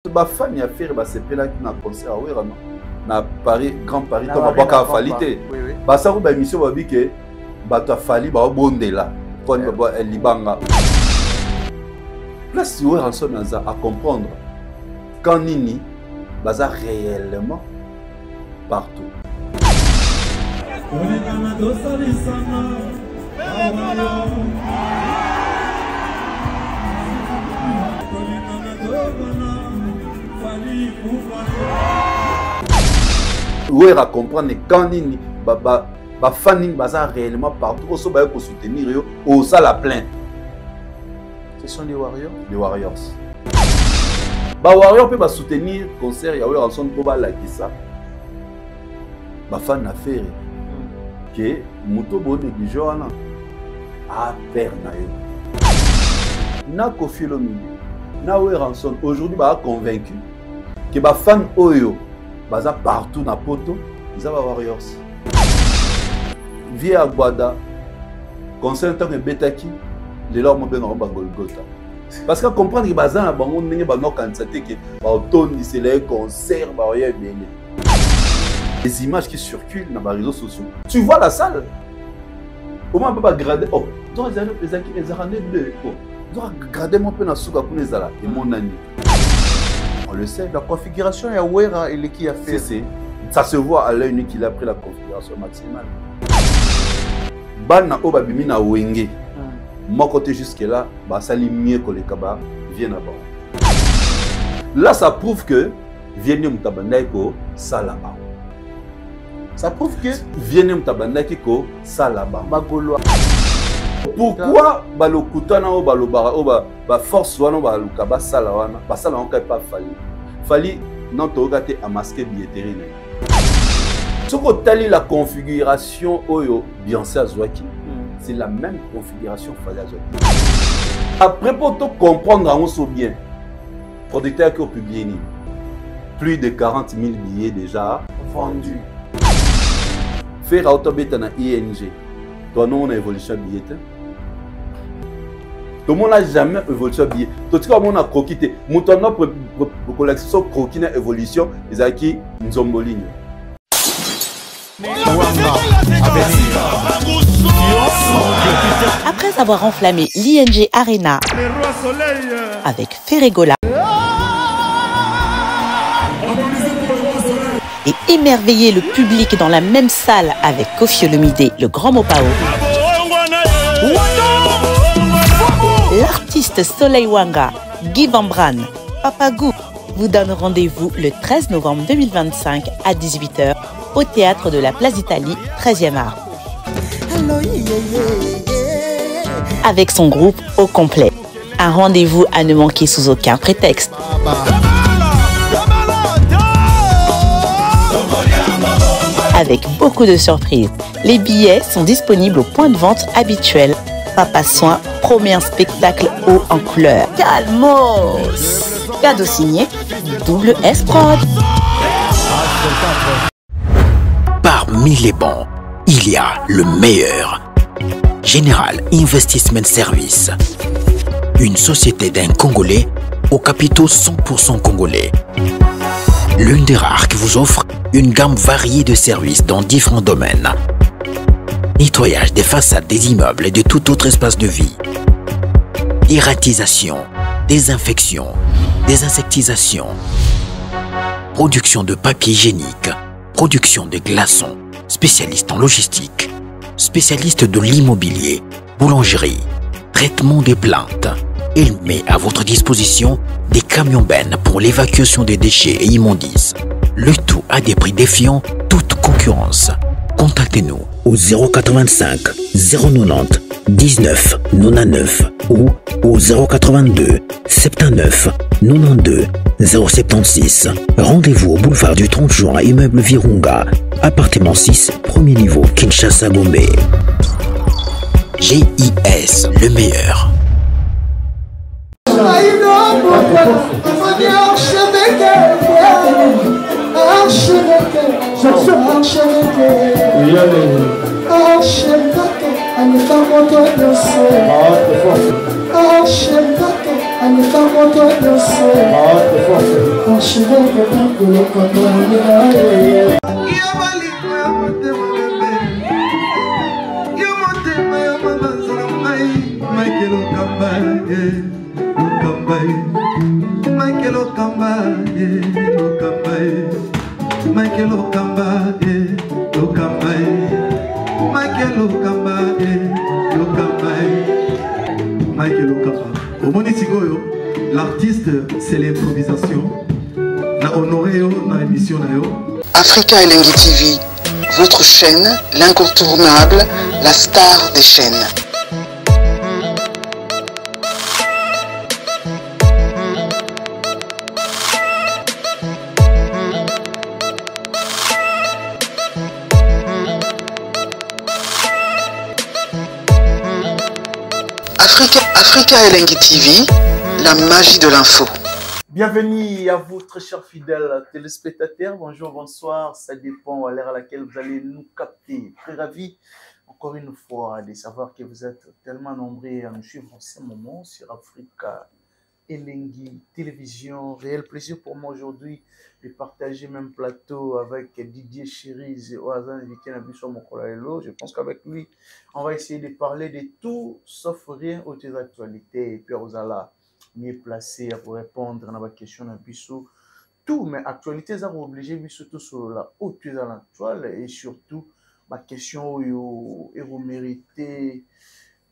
Ba fan ya faire ba sepela qui na concert awera non na Paris Grand Paris to ba baka falite ba sa ko ba émission ba bike ba to fali ba bondela kon ba libanga place où rançon naza à comprendre quand nini baza réellement partout. Ouais, à comprendre quand nini ba fanning baza réellement partout aussi ba ko soutenir yo au ça la plainte. Ce sont les Warriors. Les Warriors. Ba Warriors peut ba soutenir concert ya ouais rançon ko ba la kisa. Ba fan affaire que moto bo négligé wana a perdre na yo. Na Koffi Olomide na ouais rançon aujourd'hui ba convaincu que ba fan oyo baza partout na poto ils ont Warriors. Via Aguada concert tant que betaki les lors mo ben on ba Golgotha parce que comprendre que baza na bango ndenge ba no kantsate que ba automne c'est les concerts ba oya bien les images qui circulent dans les réseaux sociaux tu vois la salle comment on peut pas grader oh donc les arrêtés de oh donc grader mon peu na souka pour les ala et mon ami. On le sait. La configuration est Wera et l'équipe a fait. Ça se voit à l'œil nu qu'il a pris la configuration maximale. Bana oba bimina wenge. Mon côté jusque là, bah ça lit mieux que les kaba viennent à bas. Là ça prouve que vienne mutabandaiko ça là-bas. Ça prouve que vienne mutabandaiko ça là-bas. Magolo. Pourquoi balokutana o balobara o ba force wana ba lukaba sala wana ba sala on pas fali non to gâté à masquer billetterie. Ce qu'on tali la configuration oyo Beyoncé Azwaki c'est la même configuration fallait Azwaki. Après pour tout comprendre on so bien producteur qui a publié plus de 40 000 billets déjà vendus. Faire autobeta na ING. Toi non on a évolution billet. Tout le monde n'a jamais évolué billet. Tout le monde a croquis. Mouton n'a pour collection croquis na évolution. Ils ont qui Nzomboline. Après avoir enflammé l'ING Arena avec Ferregola et émerveiller le public dans la même salle avec Koffi Olomide, le grand Mopao, l'artiste Soleil Wanga, Guy Van Bran, Papagou vous donne rendez-vous le 13 novembre 2025 à 18 h au théâtre de la Place d'Italie, 13e art. Avec son groupe au complet. Un rendez-vous à ne manquer sous aucun prétexte. Avec beaucoup de surprises. Les billets sont disponibles au point de vente habituel. Papa Soin promet un spectacle haut en couleur. Calmos! Cadeau signé Double S Prod. Parmi les bons, il y a le meilleur. Général Investment Service. Une société d'un Congolais aux capitaux 100% congolais. L'une des rares qui vous offre une gamme variée de services dans différents domaines. Nettoyage des façades des immeubles et de tout autre espace de vie. Irratisation, désinfection, désinsectisation. Production de papier hygiénique, production de glaçons, spécialiste en logistique, spécialiste de l'immobilier, boulangerie, traitement des plaintes. Il met à votre disposition des camions-bennes pour l'évacuation des déchets et immondices. Le tout à des prix défiant toute concurrence. Contactez-nous au 085 090 19 99 ou au 082 79 92 076. Rendez-vous au boulevard du 30 juin, immeuble Virunga, appartement 6, premier niveau, Kinshasa, Gombe. GIS, le meilleur. L'artiste, c'est l'improvisation. Na honoré dans l'émission. Africa Elengi TV, votre chaîne, l'incontournable, la star des chaînes. Africa Elengi TV, la magie de l'info. Bienvenue à vous, très chers fidèles téléspectateurs. Bonjour, bonsoir. Ça dépend à l'heure à laquelle vous allez nous capter. Très ravi, encore une fois, de savoir que vous êtes tellement nombreux à nous suivre en ce moment sur Africa Elengi Télévision. Réel plaisir pour moi aujourd'hui de partager même plateau avec Didier Chériz au hasard invité à Bissau Mokolalo. Je pense qu'avec lui, on va essayer de parler de tout sauf rien aux actualités. Et puis, vous allez mieux placé pour répondre à la question de Bissau. Tout, mais actualité, ça va obliger Bissau tout sur la haute actuelle et surtout, ma question où vous méritez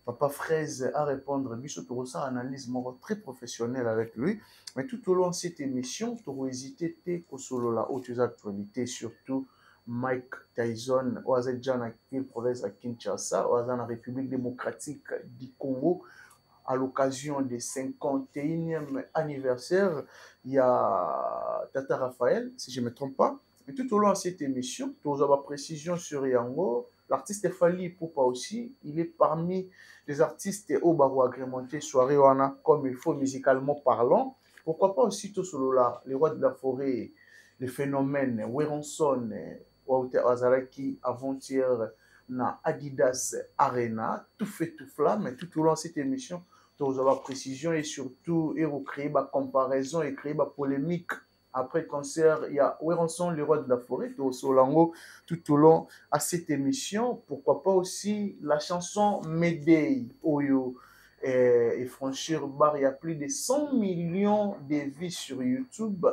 Papa Fraise à répondre. Bissau pour ça, analyse très professionnelle avec lui. Mais tout au long de cette émission, tu vas hésiter sur la haute actualité, surtout Mike Tyson, au Azerbaïdjan, à province à Kinshasa, au la République démocratique du Congo. À l'occasion du 51e anniversaire, il y a Tata Raphaël, si je ne me trompe pas. Et tout au long de cette émission, tu as la précision sur Yango. L'artiste Fally Ipupa aussi, il est parmi les artistes au barreau agrémenté soirée comme il faut musicalement parlant. Pourquoi pas aussi tout sur les rois de la forêt, les phénomènes, Weronson, Wazaraki, avant-hier, na Adidas Arena, tout fait tout flamme, mais tout au long de cette émission, tu as la précision et surtout, il faut créer la comparaison et créer la polémique. Après le concert, il y a Weronson, les rois de la forêt, tout au long de cette émission. Pourquoi pas aussi la chanson Médée, Oyo, et franchir bar, il y a plus de 100 millions de vues sur YouTube,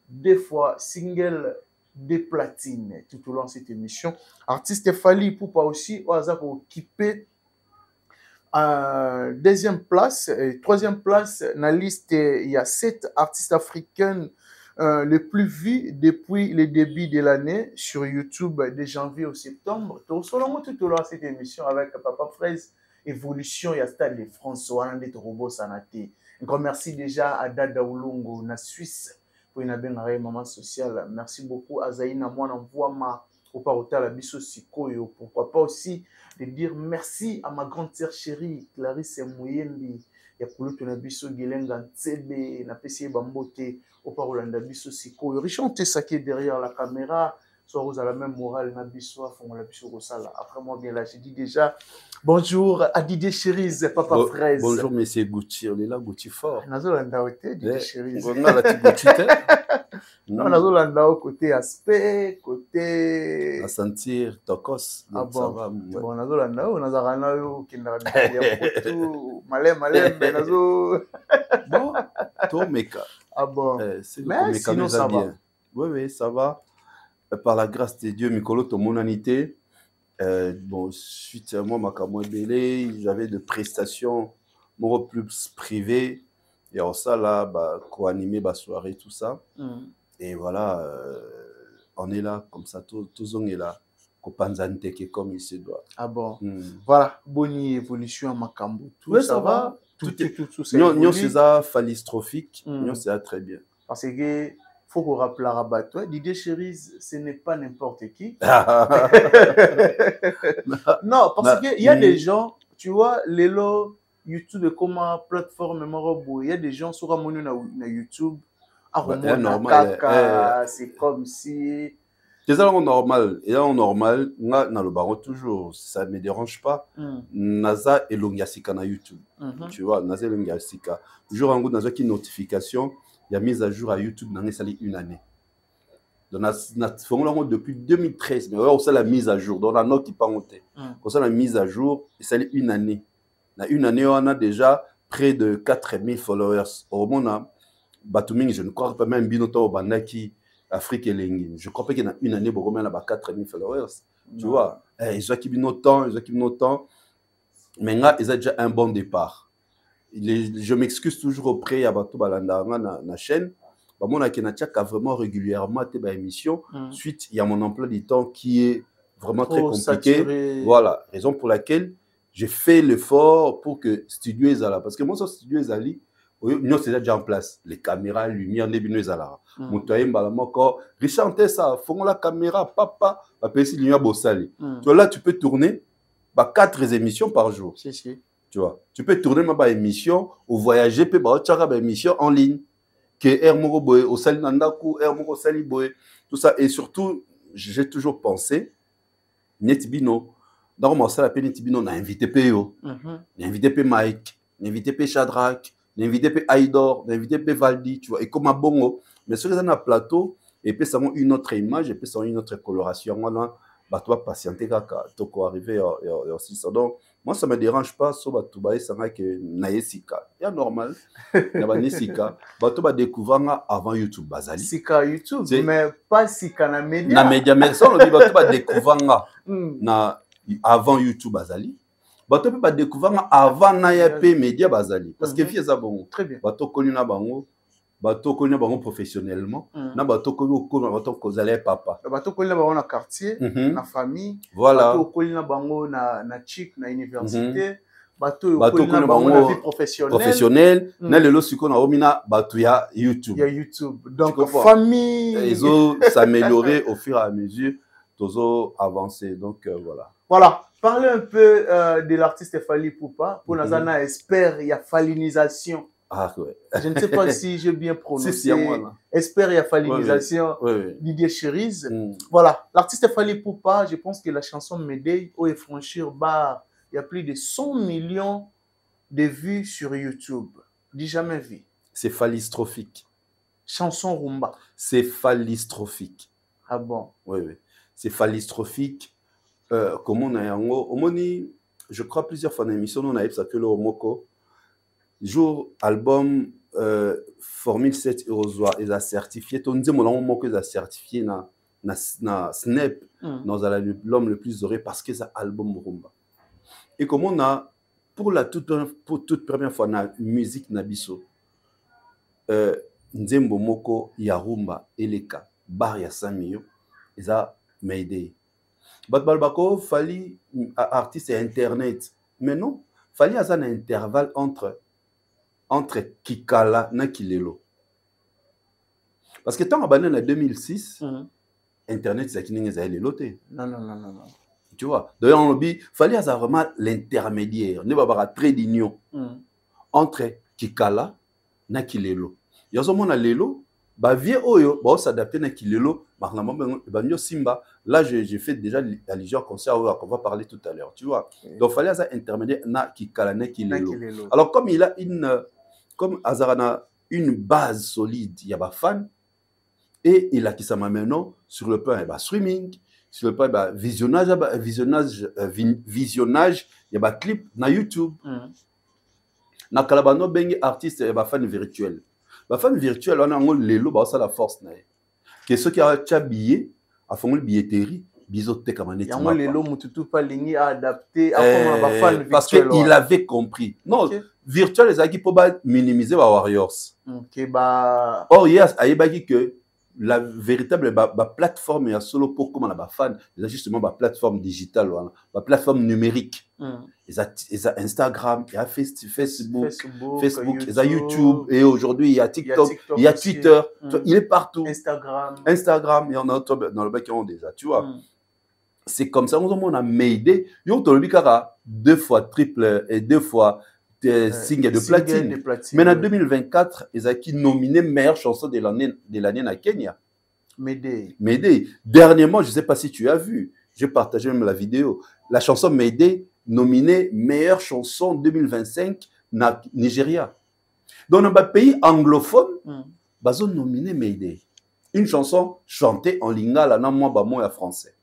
des fois single de platine, tout au long de cette émission. Artiste Fally Ipupa aussi, au hasard pour occuper deuxième place, et troisième place, dans la liste, il y a 7 artistes africains les plus vus depuis le début de l'année sur YouTube de janvier au septembre. Tout au long de cette émission avec Papa Fraise, Évolution, il y a Stade de France, Wanande Robo Sanate. Un grand merci déjà à Dada Oulongo, na Suisse, pour une bonne maman sociale. Merci beaucoup à Zaïna, moi, n'envoie ma au parota la biso sikoyo. Pourquoi pas aussi de dire merci à ma grande sœur chérie, Clarisse Mouyembi. Ya kulutu na biso Gelenga Ntsebe, na pesi bambote au parolanda biso sikoyo. Richard Tessake derrière la caméra, soit vous à la même morale na biso, font la biso rosala. Après moi bien là, j'ai dit déjà bonjour à Didier Chériz, Papa Fraise. Bonjour monsieur Gucci, on est là Gucci fort. Nazolanda ote Didier Chériz. On a la petite Gucci. Non, nazolanda au côté aspect, côté à sentir tokos. Ah ça bon, va. Ouais. bon, nazolanda o nazarana yo kindara bitu malem nazo. Bon, toi meka. Ah bon. C'est Mais sinon ça va. bien. Oui, ça va. Par la grâce de Dieu, Mikolo, ton monanité. Bon, suite à moi, Makamou Belé, j'avais de prestations mon plus privées. Et en ça, là, bah, co-animer ma soirée, tout ça. Et voilà, on est là, comme ça, tout le monde est là. Kopanzante, qui est comme il se doit. Ah bon. Voilà, bonne évolution à Makambo. Tout ouais, ça va. Tout ça. Nous, c'est ça, phallistrophique. Nous, c'est ça très bien. Parce que faut qu'on rappelle à Rabat, toi, Didier Chériz, ce n'est pas n'importe qui. Non, parce qu'il y a des gens, tu vois, les lots, YouTube comme plateforme, il y a des gens sur YouTube, c'est comme si. C'est ça normal. Et là, normal, dans le baron toujours, ça ne me dérange pas. Naza et Longasika na YouTube. Tu vois, Naza et Longasika. Jour en goût, dans une notification, il y a mise à jour à YouTube dans une année. Donc, depuis 2013, mais on sait la mise à jour. Donc, la note qui pas montée. On sait la mise à jour, et c'est une année. Dans une année, on a déjà près de 4000 followers. Au moment où je ne crois pas même bien au Banaki. Afrique et Lenguine. Je crois pas qu'il y a une année pour remettre là-bas 4000 followers. Tu vois, ils ont qui autant. Mais là, ils ont déjà un bon départ. Je m'excuse toujours auprès de Bato Balanda na chaîne. Mon Akenatia a vraiment régulièrement été dans l'émission. Suite, il y a mon emploi du temps qui est vraiment très compliqué. Saturé. Voilà, raison pour laquelle j'ai fait l'effort pour que Studio Ezala. Parce que moi, sur Studio Ezali, nous, c'est déjà en place. Les caméras, lumière, nebino ezala. Moutaye mbalamoko. Richard ça, font la caméra, papa, après si lumière bossali. Tu vois, là, tu peux tourner 4 émissions par jour. Si. Tu vois, tu peux tourner ma émission ou voyager, puis émission en ligne. Que Air Moro Boy, au Sali Nandaku, Air Moro Sali Boy, tout ça. Et surtout, j'ai toujours pensé, Netibino, dans mon salle, Netibino, on a invité Péo, on a invité P Mike, on a invité P Shadrach. L'invité peut Aïdor, l'invité peut Valdi, tu vois, et comme à Bongo. Mais sur les un plateau, et puis ça a une autre image, et puis ça a une autre coloration. Voilà, bah, tu vas patienter, tu vas arriver aussi. Donc, moi, ça ne me dérange pas, sauf que tu vas essayer que Naïsika. C'est normal. Tu vas découvrir avant YouTube. Bazali. Sika YouTube, mais pas Sika na média. Na média, mais ça, on dit que tu vas découvrir avant YouTube. Bazali. Bato peut pas découvrir avant n'ayap média bazali parce que vie ça bon très bien bato connu na bango professionnellement na bato kozala papa bato connu na bango na quartier na famille voilà bato connu na bango na chic na université bato connu na bango na vie professionnelle na lelo siko na omina bato ya YouTube donc famille ils ont s'améliorer au fur et à mesure toujours avancer donc voilà. Parlez un peu de l'artiste Fally Ipupa. Pour Nazana, espère il y a fallinisation. Ah ouais. Je ne sais pas si j'ai bien prononcé. Si, moi, espère il y a fallinisation. Oui. Didier Cherise. Voilà. L'artiste Fally Ipupa, je pense que la chanson Médée, où est franchir bar, il y a plus de 100 millions de vues sur YouTube. Dis jamais vu. C'est phallistrophique. Chanson rumba. C'est phallistrophique. Ah bon? Oui. C'est phallistrophique. Comme on a je crois plusieurs fois dans l'émission, on a eu ça que le Omoko. Jour, album Formule 7 Eurozoa, ils ont certifié. On dit que ils ont certifié na Snap, dans l'homme le plus heureux parce que c'est un album rumba. Et comme on a, pour toute première fois dans la musique Nabiso, Nzembo Moko, Yarumba, Eleka, Bar ya Samio, ils ont m'aidé. Balbako, Fally artiste et internet. Mais non, Fally a un intervalle entre Kikala et Kilelo. Parce que tant en 2006, internet c'est qui n'est loté. Non. Tu vois. D'ailleurs on dit Fally a vraiment l'intermédiaire, ne va pas très d'union entre Kikala et Kilelo. Il y a un Lelo, bah vieux oyo, bah s'adapter à Kilelo. Simba, là j'ai fait déjà l'allusion concert qu'on va parler tout à l'heure, tu vois. Donc il fallait un intermédiaire qui calane qui lelo. Alors comme il a comme Azarana une base solide, il y a des fans et il a qui ça maintenant sur le plan streaming, sur le plan visionnage, il y a des clips na YouTube. Na kalabano bengi artiste et fan virtuel. Fan virtuel on a un lelo bah ça la force na. Que ceux qui ont billet, à fond le billetterie, bisoté comme un état. Parce qu'il avait compris. Non, virtuel, les amis, pour minimiser les Warriors. Or, il y a que la véritable plateforme, il y a solo pour comment la fan, il y a justement la plateforme digitale, la plateforme numérique. Il y a Instagram, il y a Facebook, il y a YouTube, et aujourd'hui il y a TikTok, il y a Twitter, il est partout. Instagram, il y en a dans le bac qui ont déjà, tu vois. C'est comme ça, on a Mayday, il y a 2 fois triple et 2 fois signe de platine. Mais en 2024, ils ont nominé meilleure chanson de l'année à Kenya. Mayday. Mayday. Dernièrement, je ne sais pas si tu as vu, j'ai partagé même la vidéo, la chanson Mayday nominée meilleure chanson 2025 na Nigeria. Dans un pays anglophone, ils ont nominé Mayday. Une chanson chantée en lingala, non moi en français.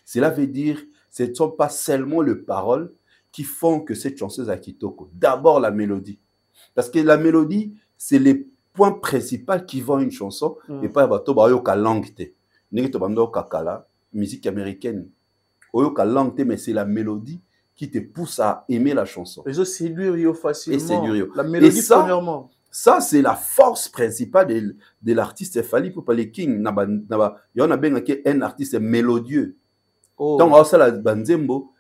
Cela veut dire que ce ne sont pas seulement les paroles qui font que cette chanson est à Kitoko. D'abord la mélodie. Parce que la mélodie, c'est les points principaux qui vont une chanson et pas la langue. Musique américaine. La langue, mais c'est la mélodie qui te pousse à aimer la chanson. Les autres séduire facilement. Et séduire. La mélodie, ça, premièrement. Ça, c'est la force principale de l'artiste Fally Ipupa le King. Il y a un artiste mélodieux. Donc, on a la banzembo.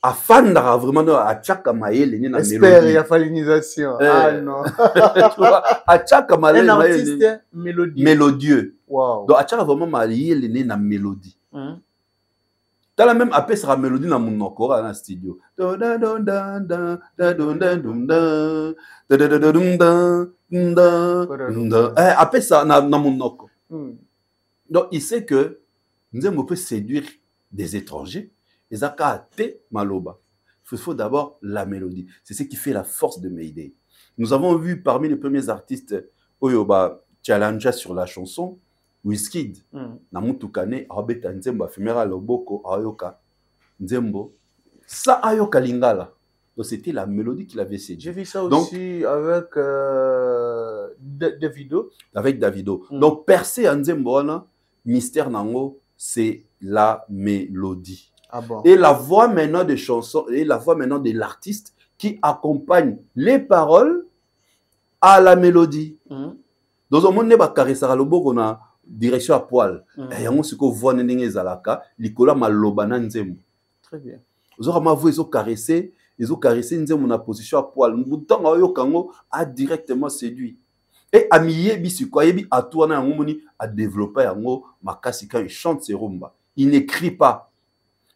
Afandara vraiment à chaque maël ni na mélodie. Espère y a fallinisation. Ah non. Tu vois, à chaque maël un artiste mélodieux. Mélodieux. Wow. Donc à chaque vraiment maël ni na mélodie. T'as la même appel sera mélodie dans mon encore dans le studio. Appel ça dans mon encore. Donc il sait que nous peut séduire des étrangers. Et ça maloba. Il faut d'abord la mélodie. C'est ce qui fait la force de Mayday. Nous avons vu parmi les premiers artistes Oyoba challenge sur la chanson Wizkid. Namutukane Robert Nzembo Femera Loboko Ayoka Nzembo. Ça Ayoka Lingala. Donc c'était la mélodie qu'il avait séduit. J'ai vu ça aussi avec Davido. Avec Davido. Donc percer Nzembo mystère nango c'est la mélodie. Ah bon. Et la voix maintenant des chansons, et la voix maintenant de l'artiste qui accompagne les paroles à la mélodie. Dans un monde, il y a une direction à poil. Il y a une voix qui très bien. Ils ont caressé une position à poil. Ils a directement séduit. Et Amiye Bisukwayebi a tourné à développer il chante ses rumba. Il n'écrit pas.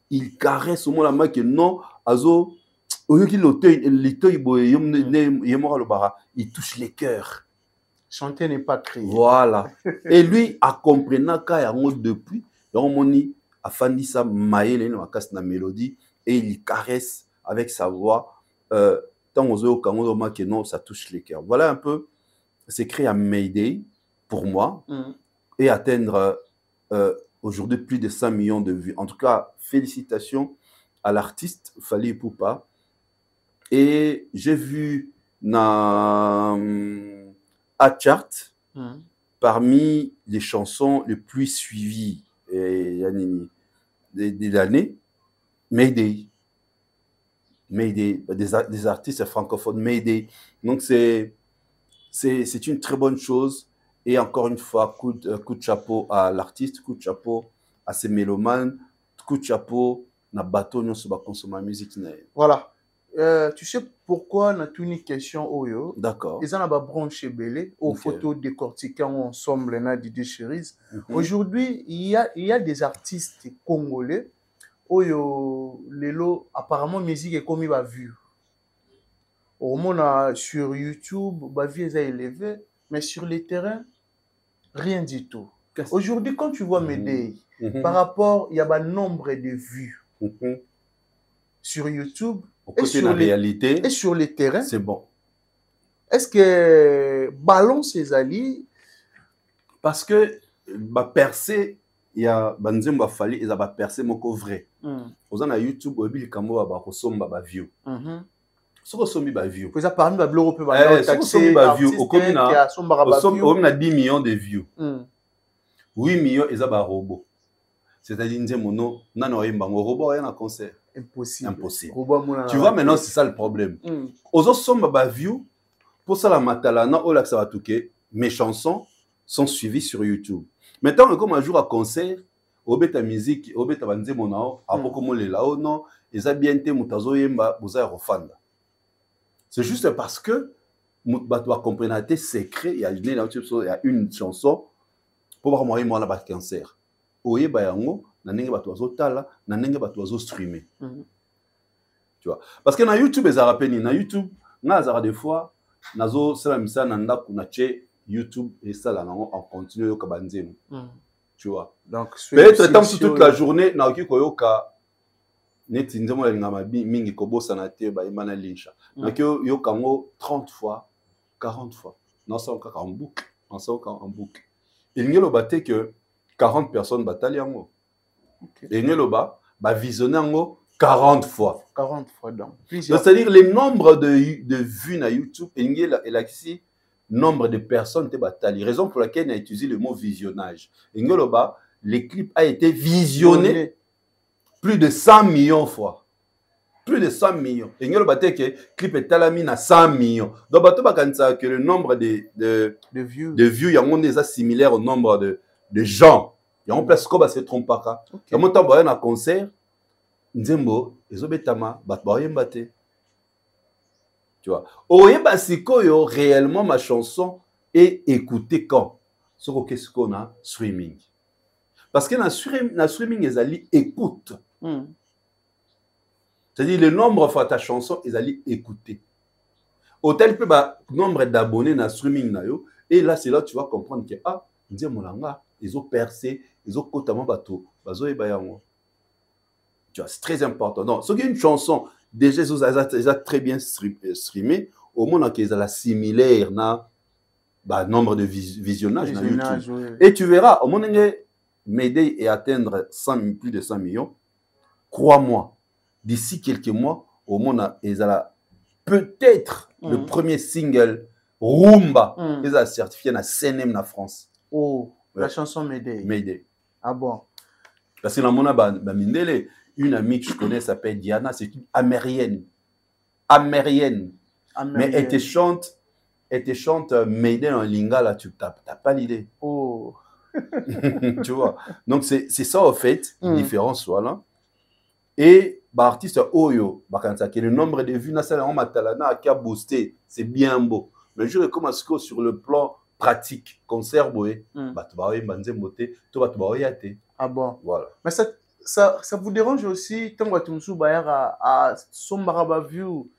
Il caresse au moins la main que non, il touche les cœurs. Chanter n'est pas crier. Voilà. Et lui, a compris depuis, il a fait ça, na mélodie, et il caresse avec sa voix. Tant que non, ça touche les cœurs. Voilà un peu, c'est créé à Mayday, pour moi, et atteindre aujourd'hui plus de 100 millions de vues. En tout cas, félicitations à l'artiste Fally Ipupa. Et j'ai vu à chart parmi les chansons les plus suivies de l'année, Mayday. Mayday, des artistes francophones, Mayday. Donc c'est une très bonne chose. Et encore une fois, coup de chapeau à l'artiste, coup de chapeau à ses mélomanes, coup de chapeau à bateau nous sur consommer musique. Voilà. Tu sais pourquoi on a une question Oyo. D'accord. Ils en ont branché belé aux photos décortiquant ensemble na Didier Cherise. Aujourd'hui, il y a des artistes congolais Oyo lelo apparemment musique est comme il va vu. Au moins sur YouTube, ba vie est élevée, mais sur les terrains rien du tout. Aujourd'hui, quand tu vois Mayday, par rapport, il y a un nombre de vues sur YouTube et sur, réalité, et sur les terrains. C'est bon. Est-ce que ballon ses alliés? Parce que percer, il y a Banzemba Fally, ils ont percé mon vrai. Aux gens à YouTube, ils ont ba view. Ce sont des views. Vous avez parlé de blog peu on a 10 millions de views. 8 millions ils ont robot. C'est-à-dire nzemono nano yemba robot rien à concert. Impossible. Impossible. Tu vois maintenant c'est ça le problème. Aux autres sommes ba view pour ça la matalana au lac ça va touquer. Mes chansons sont suivies sur YouTube. Maintenant comme un jour à concert obeta musique obeta banzemono a beaucoup molé là non ils ont bien été mutazo yemba boza refanda. C'est juste parce que tu comprendre tes secrets, il y a une chanson pour voir moi la bas cancer. Oye bayango na nenge ba tozo tala na nenge ba tozo streamer. Tu vois parce que na YouTube ça rappelle na YouTube na za des fois nazo sala misa na ndaku na che YouTube et ça là en continue yo kabanzemu. tu vois. Donc, peut-être tant que toute la journée, na oki koyoka neti nzemo la ngama mingi kobosa na te ba imana lisha. Na kyo yoka ngo 30 fois, 40 fois. Non ça encore en boucle, non ça encore en boucle. Il n'y a pas que 40 personnes batali yango. Et n'y a ba visionner yango 40 fois. 40 fois donc. C'est-à-dire le nombre de vues na YouTube et n'y a ici nombre de personnes te batali. Raison pour laquelle on a utilisé le mot visionnage. Et n'y a les clips a été visionné plus de 100 millions de fois. Plus de 100 millions. Et nous avons que le clip est à 100 millions. Donc, que le nombre de vues est similaire au nombre de gens. Il y a un place qui se trompe pas. Il y a un concert. Nzembo, ezobetama, batboyembate. Tu vois. Oyebasiko réellement ma chanson est écoutée quand? Ce qu'on a streaming. Parce que dans streaming, ils allaient écoute. C'est-à-dire le nombre de fois ta chanson, ils allaient écouter. Autant que le nombre d'abonnés dans streaming, et là, c'est là que tu vas comprendre que, ah, ils ont percé, ils ont cotamment bateau, tu vois, c'est très important. Donc, ce qui est une chanson, déjà, ils ont très bien streamé, au moins qu'ils ont la similaire, nombre de visionnages dans YouTube. Oui. Et tu verras, au moins, m'aider et atteindre plus de 100 millions, crois-moi, d'ici quelques mois, au moins, ils ont peut-être le premier single, Rumba, ils ont certifié dans CNM en France. Oh, ouais. La chanson Mayday. Mayday. Ah bon? Parce que dans mon Mindele, une amie que je connais s'appelle Diana, c'est une amérienne. Amérienne. Mais elle te chante Mayday en lingala, tu n'as pas l'idée. Oh. Tu vois. Donc, c'est ça, en fait, la différence, voilà. Et, artiste Oyo, le nombre de vues, qui a boosté, c'est bien beau. Mais je recommence que sur le plan pratique, concert, ah bon? Voilà. Mais ça vous dérange aussi, tant que tu me à Sombara view,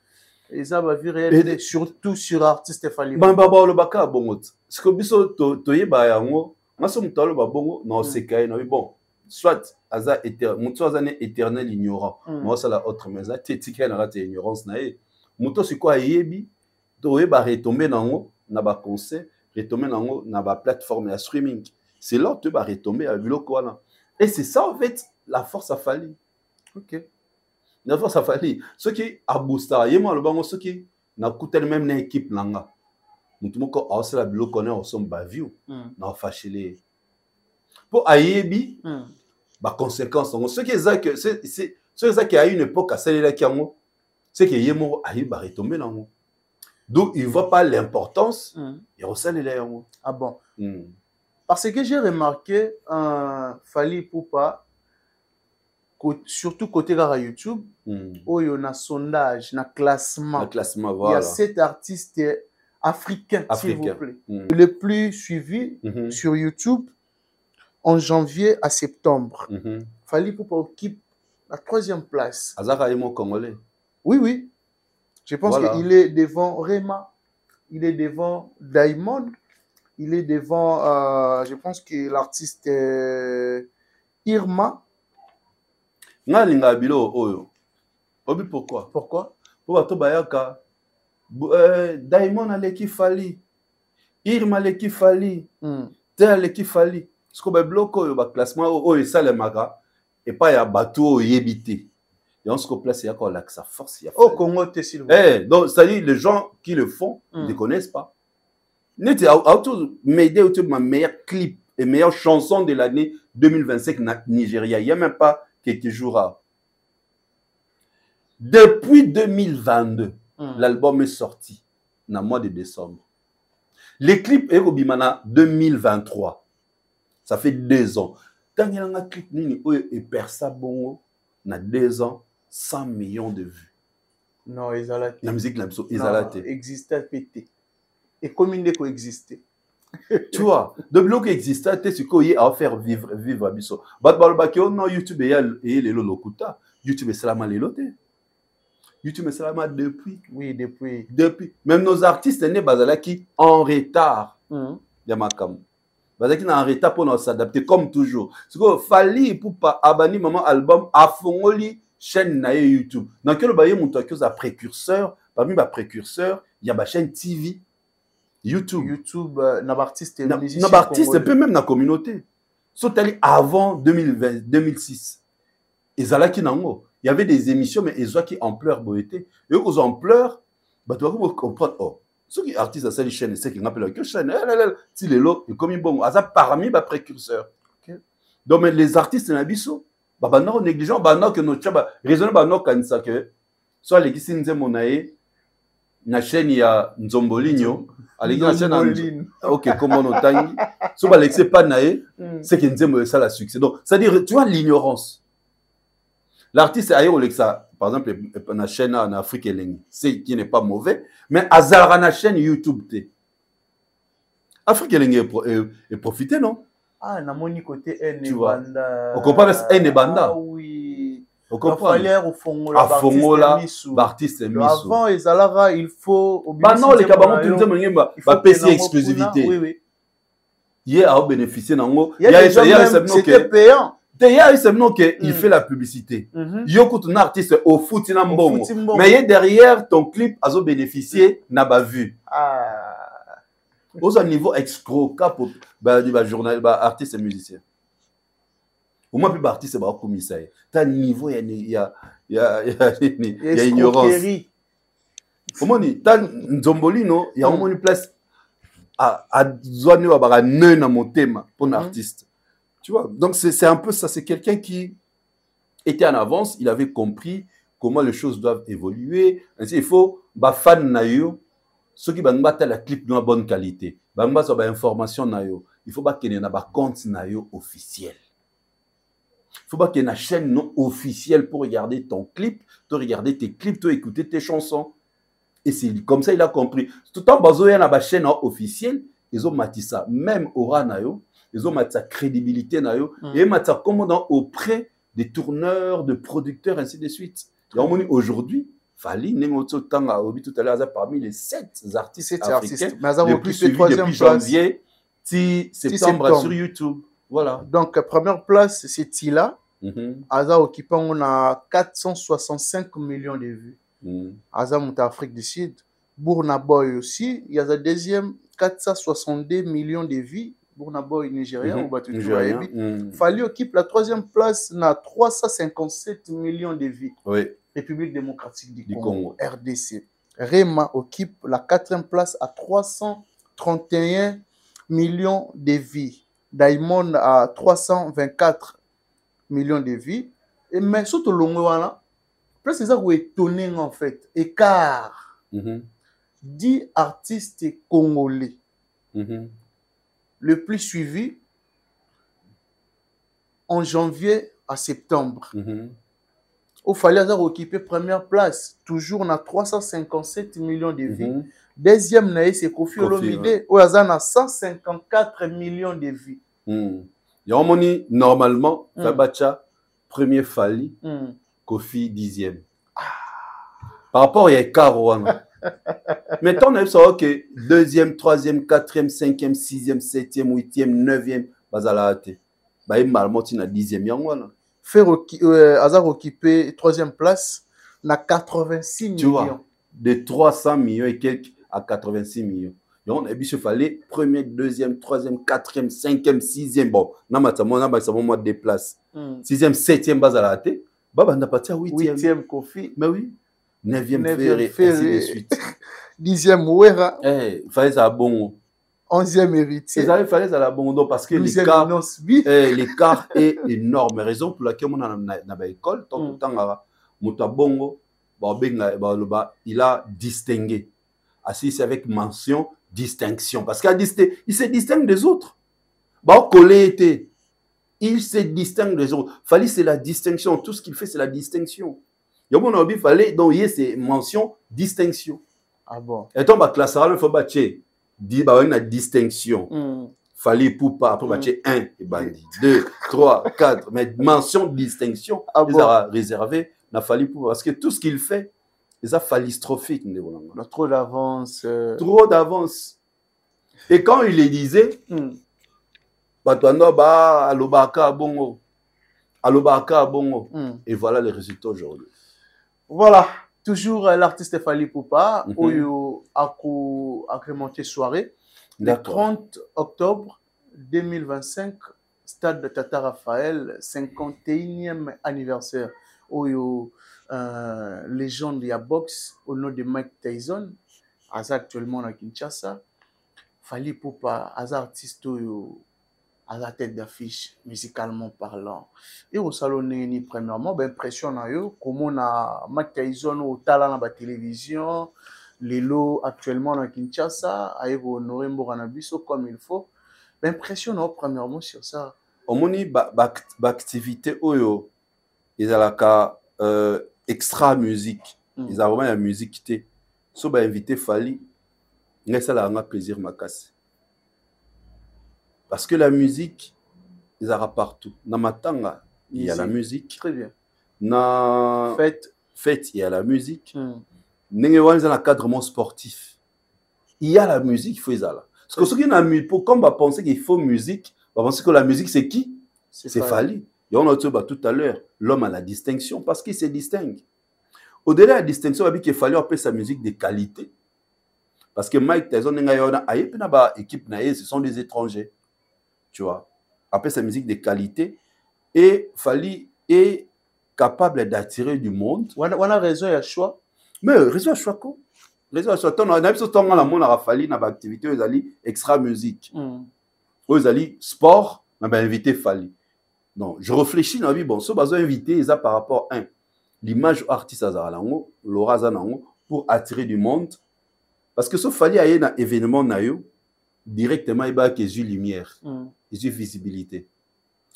et ça va vu réel, surtout sur artiste Fally. Le baka bon. Ce que biso toye ba yango, nga so mutalo ba bongo na oseka na bon. Soit aza éternel ignorant. Moi ça la autre mais ça tétika na la ignorance na e. Muto siko ayebi toye ba retomber nango na ba concert, retomber nango na ba plateforme ya streaming. C'est là que tu vas retomber à biloko wana. Et c'est ça en fait la force à Fally. OK. La force à Fally. Ce qui a boosté, yémo le bango ce qui n'a coûté même une équipe nanga. Mutumoko a aussi la biloko na osom ba view na fâché pour ayebi ba conséquences ce qui est ça que c'est ça qui a une époque à celle là qui ango c'est que yémo ayebi ba retomber nango. Donc il voit pas l'importance et recèle là yango. Ah bon. Parce que j'ai remarqué Fally Ipupa surtout côté de YouTube où il y a un sondage, un classement. Voilà. Il y a 7 artistes africains, s'il vous plaît. Le plus suivi sur YouTube en janvier à septembre. Fally Ipupa occupe la 3e place. Azara Emo Congolais. Oui. Je pense qu'il est devant Rema, il est devant Diamond, il est devant, je pense que l'artiste Irma. Nga bilo oyo. Obi pourquoi? Pourquoi? Pour to bayaka Diamond aleki Fally. Irma aleki Fally. Tel aleki Fally. Ce que ba bloco oyo ba classement oyo salemaka et pas ya bateau yebité. Et on se place il y a quoi là que sa force il y a. Au Congo t'es s'il vous plaît. Donc ça dit les gens qui le font ne connaissent pas. N'était autour m'aider autour de ma meilleure clip et meilleure chanson de l'année 2025 Nigeria. Il y a même pas quelques jours. Depuis 2022, l'album est sorti dans le mois de décembre. Les clips est au Bimana 2023. Ça fait 2 ans. Tant qu'il y a un clip et perça bongo na 2 ans 100 millions de vues. Non, ils ont la musique ils ont existait pété. Et comme il n'est existé. Tu vois, de bloc existait, c'est ce qu'il y a à faire vivre à Bisso. Non, YouTube et les lokuta. YouTube est seulement les lotés. YouTube est seulement depuis. Oui, depuis. Même nos artistes n'est pas qui en retard. Yamakam. bazaki na retard pour s'adapter comme toujours. Ce que fallait pour pas abani maman album a fongoli chaîne na YouTube. Dans quel baye monta que za précurseur, parmi ba précurseur, il y a ba chaîne TV YouTube. YouTube na artiste na artiste peut même na communauté. Sotali avant 2020 2006. Ezalaki nango. Il y avait des émissions mais ezaki ampleur boété. Et aux ampleurs, bah tu vas comprendre oh. Ceux qui artistes à cette chaîne, c'est qui appellent que chaîne, si les lots, et comme ils bon, ça parmi les précurseurs. Donc, les artistes, n'abisso, bah, non, négligent, bah, non, que notre chaba, raisonnable, bah, non, quand ça, que, soit les qui s'y monaï, na chaîne, il y a Nzomboligno, à l'église, la chaîne, ok, comment on tangi, soit, bah, l'excès pas naï, c'est qu'il nous ça la succès. Donc, c'est-à-dire, tu vois, l'ignorance. L'artiste ailleurs ça, par exemple, la chaîne en Afrique, c'est qui n'est pas mauvais, mais Azara na chaîne YouTube Afrique est profité non? Ah, na moni côté tu vois. On comprend N Banda. Ah oui. On comprend. Au Fongola, l'artiste est mis. Avant Ezalara, il faut. Bah non, les cabamons tu nous dis bah PC exclusivité. Oui oui. Hier a bénéficié nango. Il y a c'était payant. D'ailleurs, c'est maintenant qu'il fait la publicité. Yoko, ton artiste au foot, il a un bon. Mais derrière ton clip, a bénéficié, n'a pas vu. Au niveau escroquat pour journal, artiste et musicien. Au moins, plus artiste, c'est pas commissaire. T'as un niveau, il y a ignorance. Au moins, t'as un Zombolino, il y a au moins une place à zoner à neun à mon thème pour un artiste. Tu vois, donc c'est un peu ça, c'est quelqu'un qui était en avance, il avait compris comment les choses doivent évoluer. Ainsi, il faut, fan nayo, ceux qui vont battre la clip de bonne qualité, battre information nayo, il faut qu'il y ait un compte nayo officiel. Il faut qu'il y ait une chaîne non officielle pour regarder ton clip, pour regarder tes clips, pour écouter tes chansons. Et c'est comme ça il a compris. Tout en basant sur la chaîne officielle, ils ont mati ça, même aura nayo. Ils ont sa crédibilité et sa commandant auprès des tourneurs, de producteurs, ainsi de suite. Aujourd'hui, Fali tout à l'heure parmi les 7 artistes africains les plus suivis depuis janvier, septembre sur YouTube. Voilà. Donc, première place, c'est Tila. Aza occupant, on a 465 millions de vues. Aza monte Afrique du Sud. Burna Boy aussi, il y a la deuxième, 462 millions de vues. Burna Boy nigérien, Fali occupe la troisième place, na 357 millions de vues. Oui. République démocratique du Congo, RDC. Rema occupe la quatrième place à 331 millions de vues. Diamond à 324 millions de vues. Et mais surtout Longwana, plus c'est ça qui est étonné en fait. Écart. 10 artistes congolais. Le plus suivi en janvier à septembre. Au fallait occuper première place, toujours on a 357 millions de vues. Deuxième c'est Kofi Olomide, où on a 154 millions de vues. Normalement, Kabacha, premier Fali, Kofi 10e. Par rapport à Karouana. Maintenant, on a vu que 2e, 3e, 4e, 5e, 6e, 7e, 8e, 9e, Bazalate. Bah, il m'a monté na 10e. Hazard occupé 3e place, na 86 millions. Tu vois, de 300 millions et quelques à 86 millions. Donc, on a vu qu'il fallait 1er, 2e, 3e, 4e, 5e, 6e. Bon, on a des places. 6e, 7e, Bazalate. Bah, on a parti à 8e. 8e Kofi. Mais oui. 9e Ferré, ainsi de suite. 10e Ouera. Il fallait ça bon. 11e héritier. Il fallait ça bon parce que l'écart est énorme. Raison pour laquelle on a dans l'école, tant que Motabongo, il a distingué. Assis avec mention distinction. Parce qu'il se distingue des autres. Il se distingue des autres. Fallait c'est la distinction. Tout ce qu'il fait, c'est la distinction. Il fallait donc il y ait ces mentions distinction. Ah bon. Et donc classe il faut battre une distinction. Fallait pour pas après battre 1 et bandi 2 3 4 mais mention distinction ils a réservé n'a fallu pour parce que tout ce qu'il fait ils a phallistrophique trop d'avance trop d'avance et quand il les disait Batuando ba alobaka bongo. Alobaka bongo. Et voilà les résultats aujourd'hui. Voilà, toujours l'artiste Fally Ipupa, Oyo agrémenté soirée. Le 30 octobre 2025, stade de Tata Raphaël, 51e anniversaire. Oyo légende de la boxe au nom de Mike Tyson, actuellement à Kinshasa. Fally Ipupa, artiste Oyo à la tête d'affiche, musicalement parlant. Et au salon, premièrement, ben, impression na yo, comme on a Mike Tyson au talent à la télévision, les lots actuellement à Kinshasa, à honorer Mboranabiso comme il faut. Ben, impression premièrement sur ça. Au moni, activité oyo, ils ont la extra musique. Ils ont vraiment la musique qui était. So ba invité Fally, ça la un plaisir ma casse. Parce que la musique, ils ont partout. Dans Matanga, il y a la musique. Très bien. Dans fête, il y a la musique. Dans le cadre sportif, il y a la musique, il faut y aller. Parce que ceux qui ont mis, comme on pense qu'il faut musique, on pense que la musique, c'est qui? C'est Fally. Et on a dit tout à l'heure, l'homme a la distinction parce qu'il se distingue. Au-delà de la distinction, il qu'il fallait appeler sa musique de qualité. Parce que Mike Tyson, équipe, ce sont des étrangers. Tu vois, après sa musique de qualité, et Fally est capable d'attirer du monde. On a raison, il y a choix. Mais raison, il y a choix quoi? Raison, il y a choix. On a vu que la monde a Fally dans l'activité, ils allaient extra musique. Ils allaient sport, on a invité Fally. Donc, je réfléchis dans la vie, bon, ce besoin invité, ils ont par rapport à l'image artiste Azarango, Laura Zanango, pour attirer du monde. Parce que ce Fally a un événement, directement, il y a des lumière. Ils ont visibilité.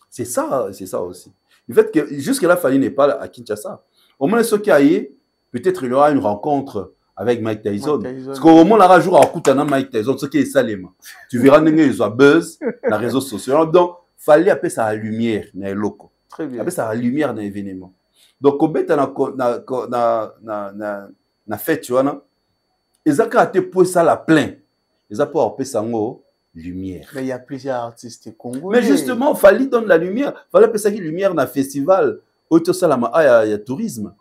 C'est ça aussi. Le fait que jusque-là, Fally n'est pas à Kinshasa. Au moins, ce qui a eu, peut-être il y aura une rencontre avec Mike Tyson. Parce qu'au moins, il y aura un coup de Mike Tyson, ce qui est Salema. Tu verras, ils ont buzz dans les réseaux sociaux. Donc, Fally appeler ça la lumière dans les locaux. Très bien. Appeler ça la lumière dans l'événement. Donc, au bet, na fête, tu vois, ils ont été pour ça la plein. Ils ont pas appeler ça lumière. Mais il y a plusieurs artistes congolais. Mais justement, Fally donne la lumière. Fally appelle ça qui lumière dans le festival. Auto Salama, il y a tourisme.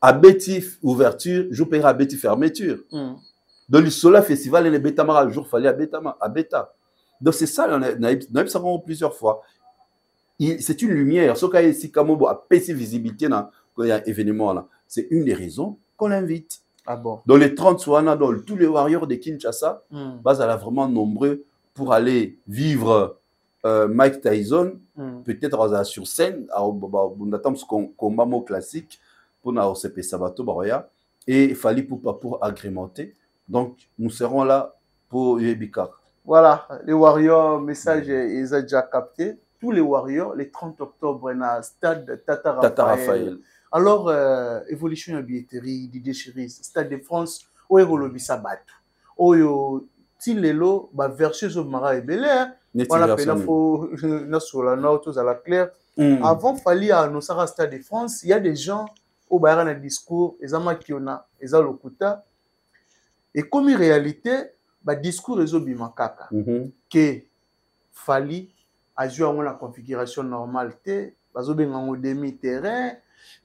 À Betty ouverture, je paierai à Betty fermeture. Dans le Sola Festival, il y a Betama, le jour Fally à Beta. Donc c'est ça, on a ça plusieurs fois. C'est une lumière. Ce cas ici, comme on a pété visibilité dans un événement là, c'est une des raisons qu'on l'invite. Ah bon. Dans les 30 soirs, dans tous les warriors de Kinshasa, elle a vraiment nombreux pour aller vivre Mike Tyson, peut-être sur scène, on attend ce combat classique pour nous CP Sabato Baroya et Fally Ipupa pour agrémenter. Donc nous serons là pour Yebika. Voilà, les Warriors, message, ils ont déjà capté. Tous les Warriors, le 30 octobre, dans le stade Tata Raphaël. Alors, évolution de billetterie, Didier Chiris, Stade de France, où est le Bissabat? Où est le versus au Mara et Belair? On appelle la nord, tous à la claire. Avant, il fallait annoncer à Stade de France, il y a des gens au Bayern un discours, ils ont Makiona, ils ont Lokuta. Et comme en réalité, le discours est bimakaka. Que Fally a joué à la configuration normale, au demi-terrain.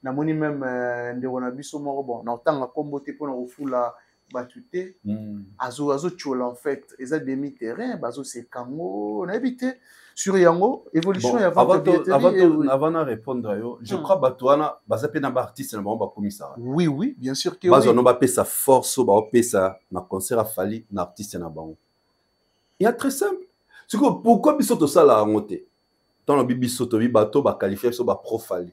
Na moni même ndeko na biso moko bon na otanga kombo te pona ofula batute azo chola en fait eza demi terrain bazo se kango na habité sur yango évolution ya avant de répondre yo je crois batuana baza pe na ba artiste na ba komisa oui bien sûr que bazo no ba pesa force ba pesa na concert a Fally na artiste na bango il y a très simple c'est que pourquoi biso to sala ngote dans le bibi soto bi bato ba qualifier so ba pro Fally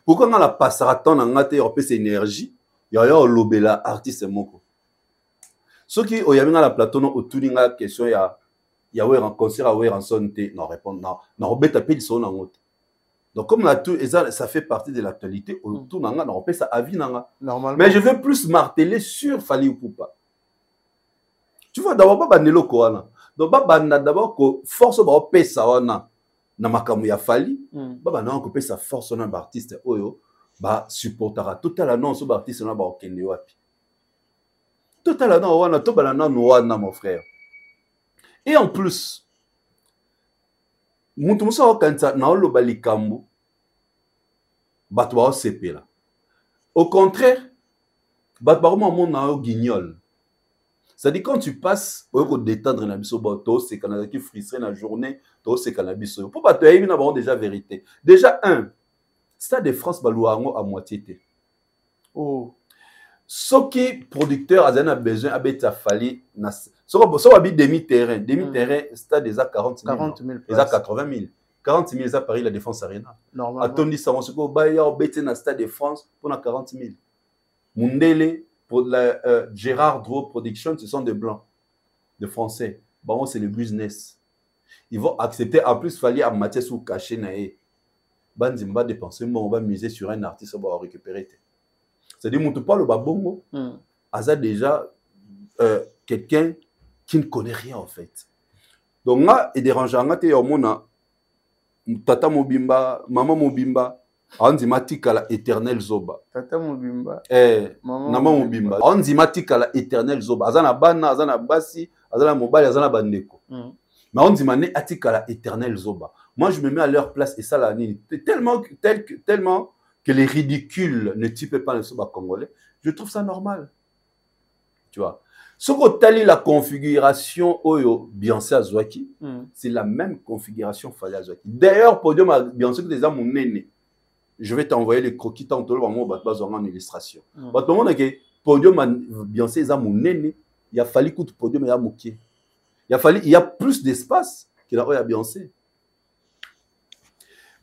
pourquoi on la passera tant na ngate on peut cette énergie ya lobela artiste moko ce qui o yami na la plateau no otuninga question ya ouais en concert à ouais en sonté non répondre non obeta pe son na ngote donc comme la tout ça fait partie de l'actualité autour nanga on peut ça avis nanga normalement mais je veux plus marteler sur Fally Ipupa tu vois d'abord pas banelo ko wana donc ba banda d'abord ko force ba pesa wana na makambo ya Fally baba na ko pesa force na ba artiste oyo ba supportera total annonce ba artiste na ba okende wapi total annonce wana to bala na wana mon frère et en plus mutu musa okanisa na oloba likambo bato baosepela. Au contraire, bato bakomona yo guignol. C'est-à-dire quand tu passes au détendre na biso bato c'est quand on qui frustré na journée to c'est quand biso pour bato yebi na ba déjà vérité. Déjà un Stade de France balouango à moitié té. Oh. Ce qui producteur a besoin abeta fali na so abi demi-terrain, stade déjà 40 000. 40 000 ils a 80 000. 40 000 ils a Paris la Défense Arena. Normalement. Atondi ça on se go ba ya obete na Stade de France pour na 40 000. Mundele pour la Gérard Dro Production, ce sont des blancs, des français. Bon, c'est le business. Ils vont accepter en plus fallait à matière sous caché naé. Banzimba dépenser on va miser sur un artiste on va récupérer. C'est-à-dire mon pas le babongo. Asa déjà quelqu'un qui ne connaît rien en fait. Donc là et dérangeant ngate yo mona tata mobimba, maman mobimba Anzimati la éternel zoba. Tata mobimba. Maman mobimba. Anzimati la éternel zoba. Azana bana, azana basi, azana mobile, azana bandeko. Mais Anzimane atika la éternel zoba. Moi je me mets à leur place et ça la nini. Tellement que les ridicules ne typent pas le soba congolais. Je trouve ça normal. Tu vois. Ce que tali la configuration oyo Beyoncé Azwaki, c'est la même configuration fallait Azwaki. D'ailleurs podium Beyoncé que déjà mon néné. Je vais t'envoyer les croquis tantôt en illustration. Tout le monde a dit podium Beyoncé est mon néné. Il a fallu que le podium est mouqué. Il y a plus d'espace qu'il a Beyoncé.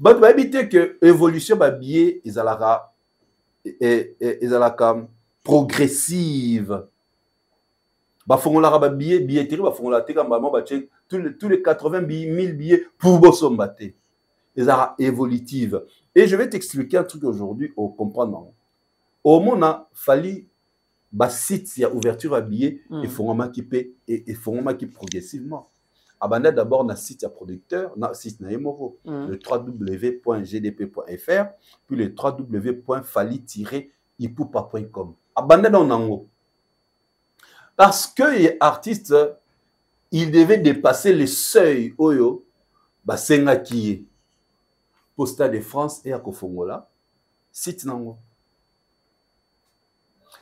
Bah tu vas éviter que l'évolution va bien ils progressive. Bah font la billetterie bah font la teka bah tous les 80 000 billets pour bosombaté. Ils sont évolutives. Et je vais t'expliquer un truc aujourd'hui au comprendre. Au moment a fallu bah site il y a ouverture à billets et font qui paie et font qui progressivement. Abandonne d'abord na site à producteur, na site na emoro le www.gdp.fr puis le www.fali-ipupa.com. Abandonne en haut. Parce que les artistes ils devaient dépasser les seuils oyo bah senga qui Posta de France et à Kofongola, site nango.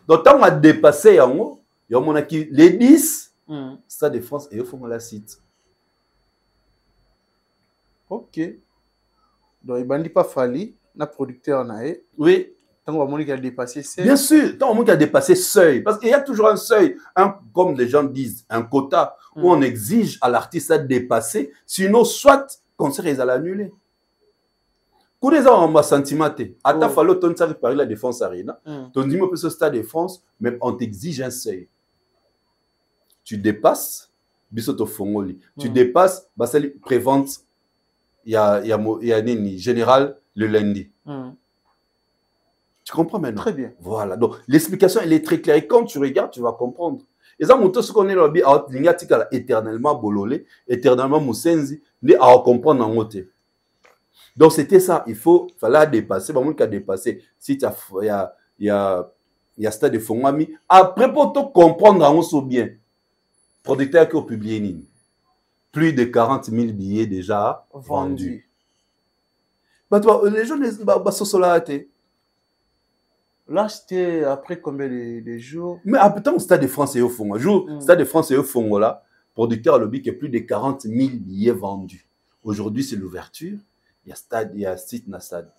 Donc, tant qu'on a dépassé yango, il y a les 10, Stade de France et au Fongola site. Ok. Donc, il ne pas fallu, na producteur nae. Oui. Tant qu'on a dépassé seuil. Bien sûr, tant qu'on a dépassé seuil. Parce qu'il y a toujours un seuil, comme les gens disent, un quota où on exige à l'artiste de dépasser. Sinon, soit, concert, ils allaient l'annuler. Quand les gens ont sentiment, à fallo ton ça Paris la Défense Arena, ton dis moi ce Stade de France, mais on t'exige un seuil. Tu dépasses, bisoto fongoli. Tu dépasses, bah ça prévente. Il y a nini général le lundi. Tu comprends maintenant? Très bien. Voilà. Donc l'explication elle est très claire. Et quand tu regardes, tu vas comprendre. Et ça montre ce qu'on est là, éternellement bololé, éternellement moussenzi, mais à comprendre en côté. Donc c'était ça, fallait dépasser, bon, on a dépassé. Si il y a Stade de Fongami, après pour te comprendre on se bien. Producteur qui a publié plus de 40 000 billets déjà vendus. Bah toi, les gens bah ce là là c'était après combien de jours? Mais après tant Stade de France est au fond. Stade de France est au fond là, producteur lobby qui a plus de 40 000 billets vendus. Aujourd'hui c'est l'ouverture. Il y a stade, il y a site na stade.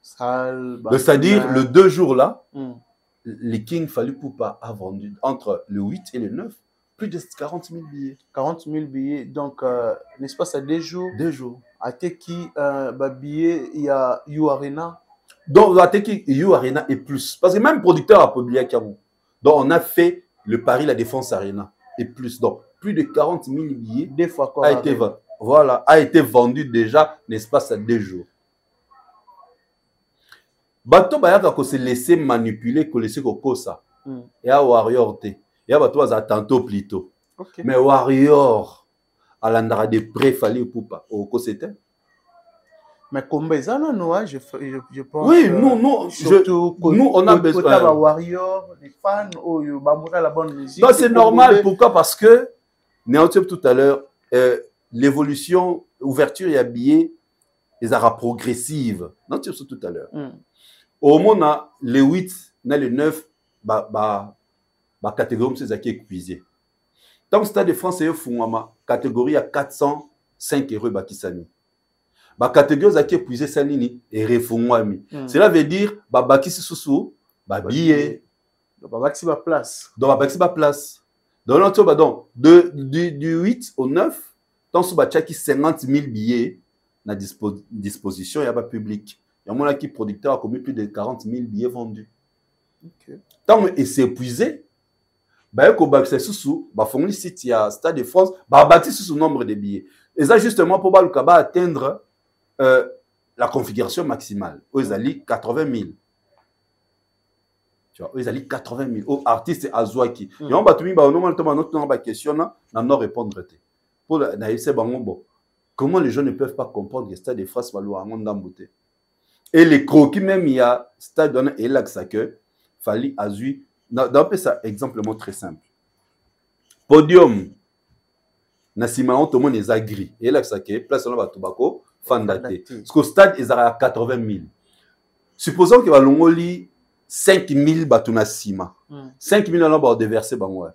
C'est-à-dire, le 2 jours là, les King Fally Ipupa a vendu entre le 8 et le 9 plus de 40 000 billets. 40 000 billets, donc, n'est-ce pas, ça 2 jours? 2 jours. À Teki, billets, il y a You Arena. Donc, à Teki, You Arena et plus. Parce que même producteur a publié Kamou. Donc, on a fait le Paris La Défense Arena et plus. Donc, plus de 40 000 billets Des fois quoi, a été vendu. Voilà, a été vendu déjà, n'est-ce pas, ça 2 jours. Bato bayaka ko se laisser manipuler, ko laisser ko ça. Et à Warrior T. Et à bato à tantôt plutôt. Okay. Mais Warrior, à l'andra de près Fally Ipupa, au ko c'était. Mais comme ça, non, je pense. Oui, nous, surtout, nous, on a besoin. De Warrior, les fans, la bonne musique. Non, c'est normal. Pourquoi? Parce que, Néotip tout à l'heure, l'évolution ouverture ya billet ezara progressive non tu sais tout à l'heure au moment les 8 na les 9 ba catégorie c'est ça qui est épuisé tant Stade de France est fungama catégorie à 405 € bakisani ba catégorie za qui épuisé ça nini et refungwami cela veut dire ba bakisi susu ba billet ba bakisi ba place donc ba bakisi ba place donc l'autre donc du 8 au 9 tant sous ba tchaki 50 000 billets na disposition il y a pas public il y a mon qui producteur a commis plus de 40 000 billets vendus tant et c'est épuisé bah ko bakisa susu ba fongoli site ya Stade de France ba bakisi sous nombre de billets et ça justement pour ba lukaba atteindre la configuration maximale aux ali 80 000 tu vois aux ali 80 000 aux artistes azwaki et on ba tumi ba normalement to notre ba question na non répondre pour na essayer bango bon comment les gens ne peuvent pas comprendre que Stade de France va louer en ndamboté et les croquis même il y a Stade donné et là ça que Fally Azui dans ça exemplement très simple podium na sima on tout le monde est agri et là ça que place on va tobacco fandaté parce que Stade est à 80 000 supposons que va longoli 5 000 batuna sima 5 000 on va déverser bango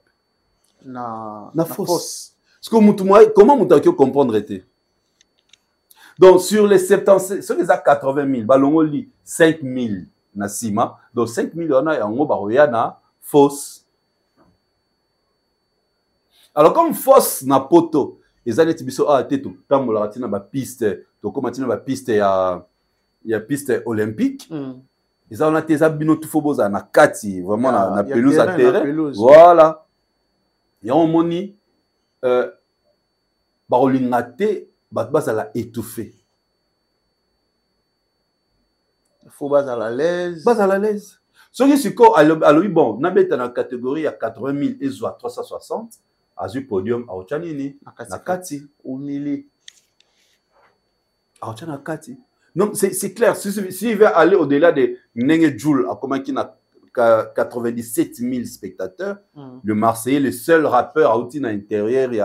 na fausse parce que comment mutu comprendre était donc sur les 70 sur les 80 000 balongoli 5 000 na sima donc 5 000 on a yango baroya na fausse alors comme fausse na poto ezaleti biso a teto tambola tina ba piste to koma tina ba piste ya piste olympique ils ont été abino tout faut boza na kati vraiment na pelouse à terrain voilà ya on moni ba olingate ba ça la étouffé faut bas à l'aise ce qui c'est quoi alors bon na beta na catégorie à 80 000 et soit 360 azu podium a ochanini na kati au milieu a ochana kati donc c'est clair si il veut aller au-delà de Nenge Joule à comment qui na 97 000 spectateurs le Marseillais le seul rappeur à outil à l'intérieur il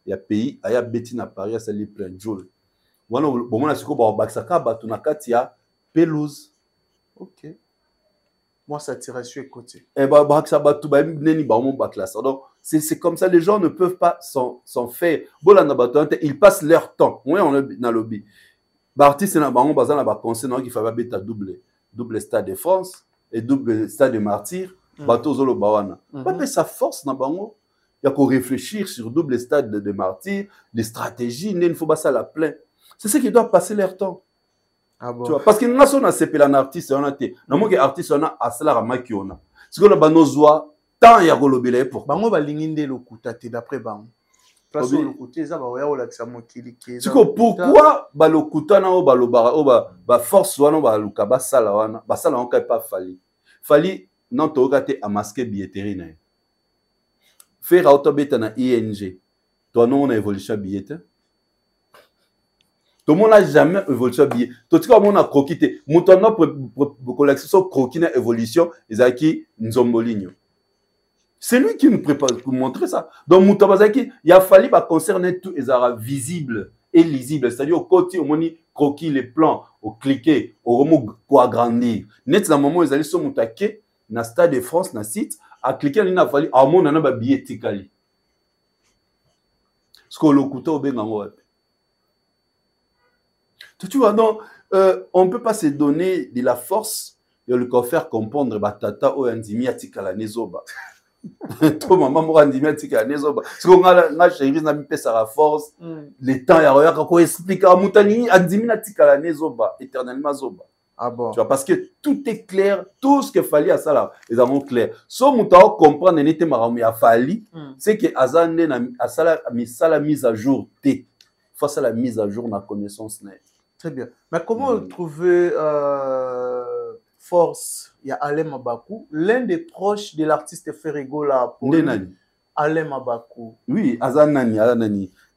y a pays il y a Betty na Paris ça lui plein Joule voilà bon on a ce qu'on va baxaka batu na kati ya pelouse. Ok. Moi, ça tire sur le côté. Et donc, c'est comme ça, les gens ne peuvent pas s'en faire. Ils passent leur temps. Oui, on est dans le lobby. L'artiste, il y a un conseil qui fait double Stade de France et double Stade de Martyrs. Ça force. Il y a qu'à réfléchir sur double Stade de Martyrs, les stratégies, il ne faut pas ça la plein. C'est ce qui doit passer leur temps. Ah bon. Tu vois, parce que nous avons un artiste, on a été. Nous avons un artiste, on a Asala Ramakiona. Ce qu'on a besoin, tant il y a golobile pour. Bango ba linginde le kutate d'après bango. Place le kuté ça ba oya ola kisamo kiliki. Tu vois pourquoi ba le kutana o ba lo ba force wana ba luka ba sala wana ba sala on pas Fally. Fally non to gate a masquer billetterie na. Faire auto beta na ING. Toi non on a évolution billetterie. Tout le monde n'a jamais évolué sur billet. Tout le monde a croqué. Maintenant, pour collection croquis na évolution, Isaki Nzomboligno. C'est lui qui nous prépare pour montrer ça. Donc, Moutabazaki, il a fallu concerner tout, ils sont visible et lisible. C'est-à-dire, au côté, au moni croquis les plans, au cliquer, au remous pour agrandir. Net, dans le moment où ils allaient sur Moutaké, dans le Stade de France, dans le site, à cliquer, il a fallu, à mon on a un billet tikali. Ce qu'on le coûte au Bengango. Tu vois, donc, on ne peut pas se donner de la force de le faire comprendre batata ou andimi atikala nezoba. To maman mo andimi atikala nezoba. Ce qu'on a na chérie na mi pesa la force, le temps ya roya ko expliquer à mutani andimi atikala nezoba éternellement zoba. Ah bon. Tu vois, parce que tout est clair, tout ce qu'il fallait à ça là, ils avons clair. So mutao comprendre n'était maramu ya Fally, c'est que azande na asala misala mise à jour t. Face à la mise à jour na connaissance net. Très bien. Mais comment trouver force? Il y a Alain Mabakou, l'un des proches de l'artiste Ferrigo là. Alain Mabakou. Oui, Azanani.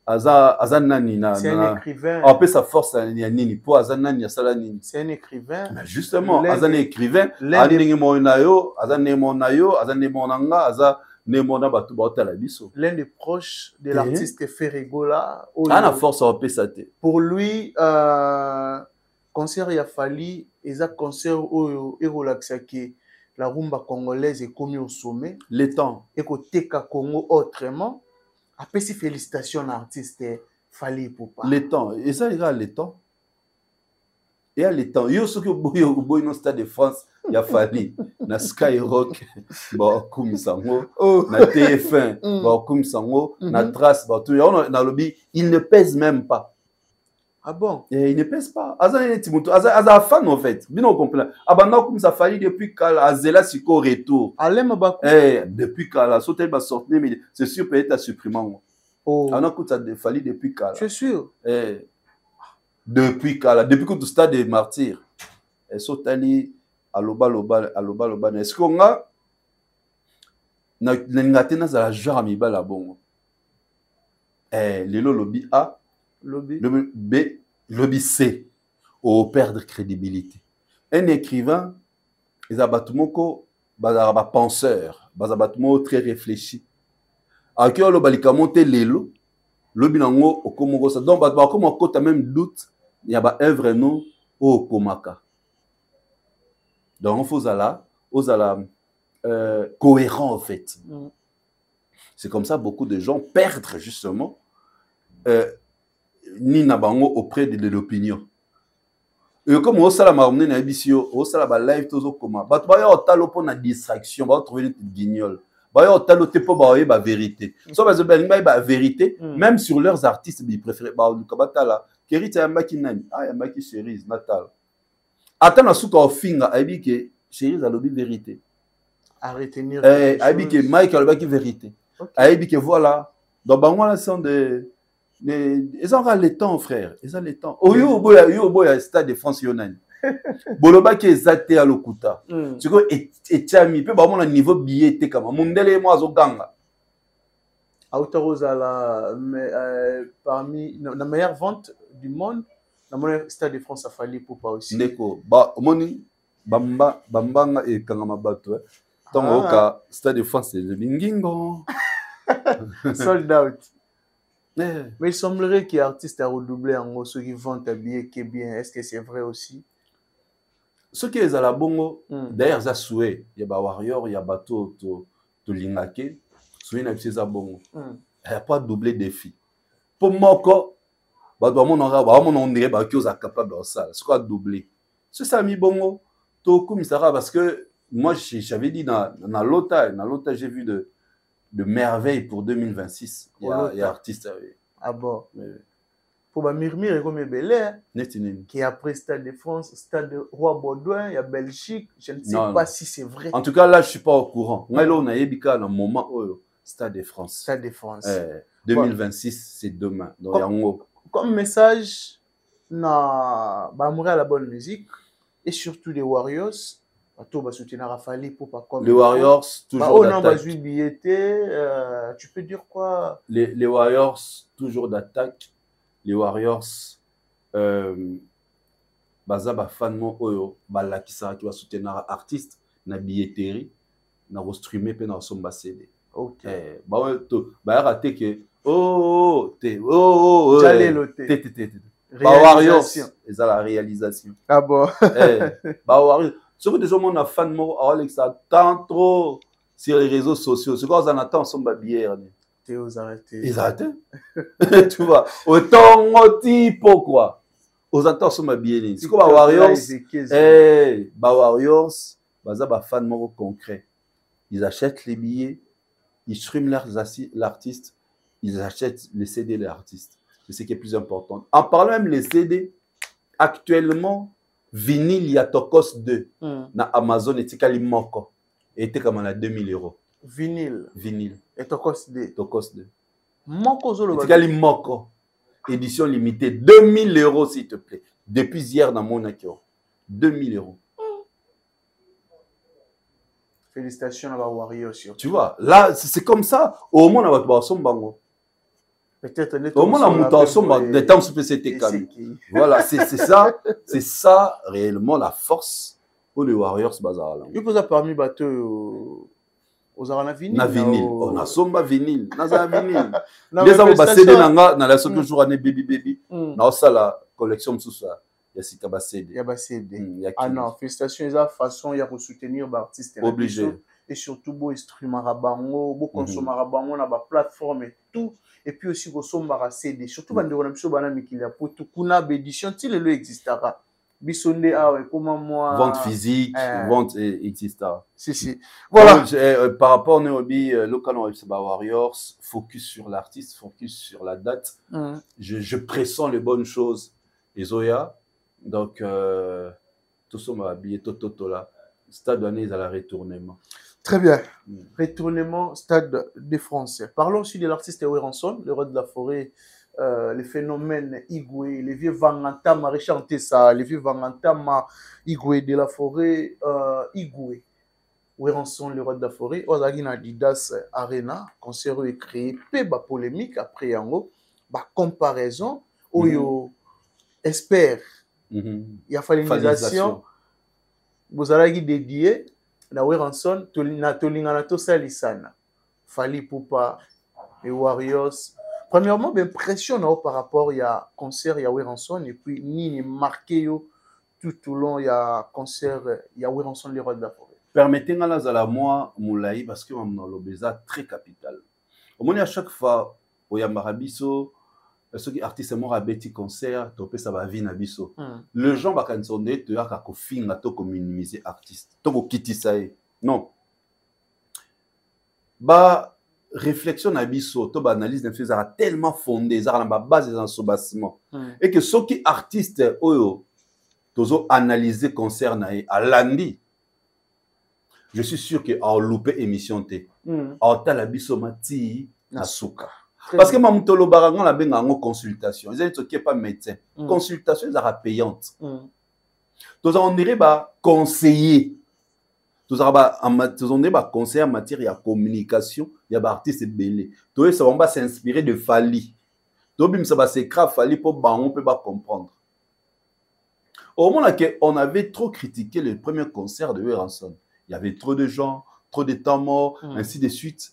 Azanani. C'est un écrivain. On peut sa force à Nini. Pour Azanani, Salanini. C'est un écrivain. Mais justement, Azan est écrivain. Azan est monayo, Azan est monayo, Azan est monanga, Azan Nemona Batou Bautala Biso. L'un des proches de l'artiste Ferregola. La force a pu s'atter. Pour lui, concert Yafali, et un concert où il relaxé la rumba congolaise est commis au sommet. Les temps. Et côté Congo autrement. Après, si félicitations à l'artiste Fali Poupa. Les temps. Et ça, il y a les temps. Il y a les temps. Il y a ce que vous voyez dans le Stade de France, il y a Fali. Na Skyrock, comme Sango. Na TF1, comme Sango. Na Trace, na lobby. Il ne pèse même pas. Ah bon? Et il ne pèse pas. Aza fan en fait. Bien au complet. Abandon comme ça Fali depuis qu'elle a zéla siko retour. Alem Bakou. Depuis qu'elle a sauté ma sortie, mais c'est sûr peut-être à supprimant. Oh. On a écouté ça Fali depuis qu'elle. Je suis sûr. Depuis qu'elle, depuis que tout stade est martyr. Et sautali aloba. Est-ce qu'on a n'engagé dans la genre mi bala bon. Lelo lobby A. Lobby B, lobby C, au perdre crédibilité. Un écrivain, il a un penseur, un très réfléchi. À qui on a monté l'élo, lobby nango au Komoko. Donc, comme on a même doute, il y a un vrai nom au Komaka. Donc, il faut cohérent en fait. C'est comme ça beaucoup de gens perdent justement. Ni nabango auprès de l'opinion. Et comme on sala maromne na bisio, on sala ba live tozo koma. Ba to ba yo talo po na distraction, ba trouver une petite guignol. Ba yo talo te po ba ba vérité. So ba ba vérité, même sur leurs artistes ils préfèrent ba lu kabata la. Kerita ya maki nani? Ah ya maki Cherise Natal. Ata na suka ofinga aibi ke Cherise a lobby vérité. À retenir. Aibi ke Mike a lobby vérité. Aibi ke voilà. Donc ba moi là sont de ils ont les temps, frère. Ils ont les temps. Oh, yo boya Stade de France Yonan. Boloba qui est zaté à l'okuta. Tu vois, et tiami, peu bah mon niveau billet te comme mundele moi zo ganga. Aoutarosa la parmi la meilleure vente du monde, la meilleure Stade de France a fallu pour pas aussi. Neko, bah moni bambanga et kangama bato. Tant ka Stade de France c'est le bingingo. Sold out. Mais il semblerait que l'artiste a redoublé en gros ceux qui vendent habillés qui est bien. Est-ce que c'est vrai aussi? Ce qui est à la bongo, d'ailleurs, ça souhait. Il y a des warriors, il y a bateau de l'ingake. Souhait n'a pas bongo. Il n'y a pas doublé défi. Pour moi, on dirait que vous êtes capable de ça. C'est quoi doubler? C'est ça, mi bongo. Tout comme ça, parce que moi, j'avais dit dans l'OTA, j'ai vu de merveille pour 2026. Il y a artiste. Ah bon? Pour ma murmure, comme Belé, qui est après Stade de France, Stade de Roi Baudouin, il y a Belgique. Je ne sais pas si c'est vrai. En tout cas, là, je ne suis pas au courant. Moi, là, on a Ebika dans le moment où Stade de France. Stade de France. 2026, c'est demain. Donc, comme message, na la bonne musique et surtout les Warriors. Les Warriors, toujours d'attaque. Tu peux dire quoi? Les Warriors, toujours d'attaque. Les Warriors, bazaba fanmo oyo, balakisa qui va soutenir artiste, na billetterie, na streamer pe na somba CD. Ok. Bah raté que Warriors, c'est la réalisation. Ah bon? Warriors. Ce que des hommes ont fan mo Alex attend trop sur les réseaux sociaux. Ce qu'on attend sont babières. Ils arrêtent. Tu vois. Autant pourquoi? Aux attentes sont babières. C'est comme Warriors. Warriors, baza fan mo concret. Ils achètent les billets, ils streament l'artiste, ils achètent les CD de l'artiste. C'est ce qui est plus important. En parlant même les CD, actuellement vinyle, il y a Tokos 2 na Amazon et Tikali Moko. Et était comme à 2000 €. Vinyle. Et Tokos 2. Tokos 2. Moko Zolo. Tikali Moko. Édition limitée. 2000 € s'il te plaît. Depuis hier dans mon accord. 2000 €. Félicitations à Warriors. Tu vois, là, c'est comme ça. Au moins, on va son bango. Peut-être au moins la mutation des temps c'était voilà, c'est ça réellement la force pour les Warriors bazar là. Il vous a parmi bateau Aux arts na vinyle. Na vinyle. On a somba vinyle. Na za vinyle. Na Les hommes CD nanga na la Mm. seconde jour année baby. Na ça la collection msusa ya sika ba CD. Ya ba CD. Ya Ah non, félicitations les façon ya ko soutenir ba artiste obligé. Et surtout beau instrument rabango, beau consommer rabango na ba plateforme et tout. Et puis aussi ko somba CD. Surtout bande na biso bana mikili ya poto kuna ba édition ti le existera. Bisonde ah comment moi Vente physique, vente etc. Si. Voilà. Donc, par rapport au Obi, local Warriors, focus sur l'artiste, focus sur la date. Je pressens les bonnes choses. Et Zoya, donc tout ça m'a habillé toto là. Stade d'année à la retournement. Très bien. Retournement Stade des Français. Parlons aussi de l'artiste Weranson, le roi de la forêt. Les phénomènes Igwe, les vieux Vangantama, rechanter ça, les vieux Vangantama, Igwe de la forêt, Igwe. Weranson, le roi de la forêt, Ozagina Adidas Arena, concert est créé, peu de polémique après Yango, comparaison, Oyo espère, il y a finalisation, vous avez dédié, na Weranson, na Tolingana Tosalisana, Fali Poupa, les Warriors. Premièrement, l'impression par rapport à concert, il y a Weranson, et puis ni marqué tout au long, il y a concert, il y a Weranson, les rois de la forêt. Permettez-moi à moi, Moulaï, parce que on a l'obésité très capital. Au moins, à chaque fois, au Yamarabiso, ceux qui artistes sont à petit concert, topé ça va vie nabiso. Les gens va quand sont des, tu as qu'à finir, tu as minimiser artiste, tu as quitter ça. Non. Bah réflexion nabiso, to ba analyse d'influence a tellement fondé, ça na base dans ce bâtiment. Et que ceux qui artistes oyo tozo analyser concert na à lundi. Je suis sûr que a loupé émission té. A ta la biso mati na suka. Parce que mamutolo barangon la benga ngo consultation. Ils ont qui pas médecin. Consultation ça payante. Tozo on dirait ba conseiller. Tozo on dirait ba conseiller en matière de communication. Il y a des artistes belés. Tout ça, on va s'inspirer de Fali. Tout ça va s'écrire Fali pour on peut pas comprendre. Au moment où on avait trop critiqué le premier concert de Weranson, il y avait trop de gens, trop de temps morts, ainsi de suite.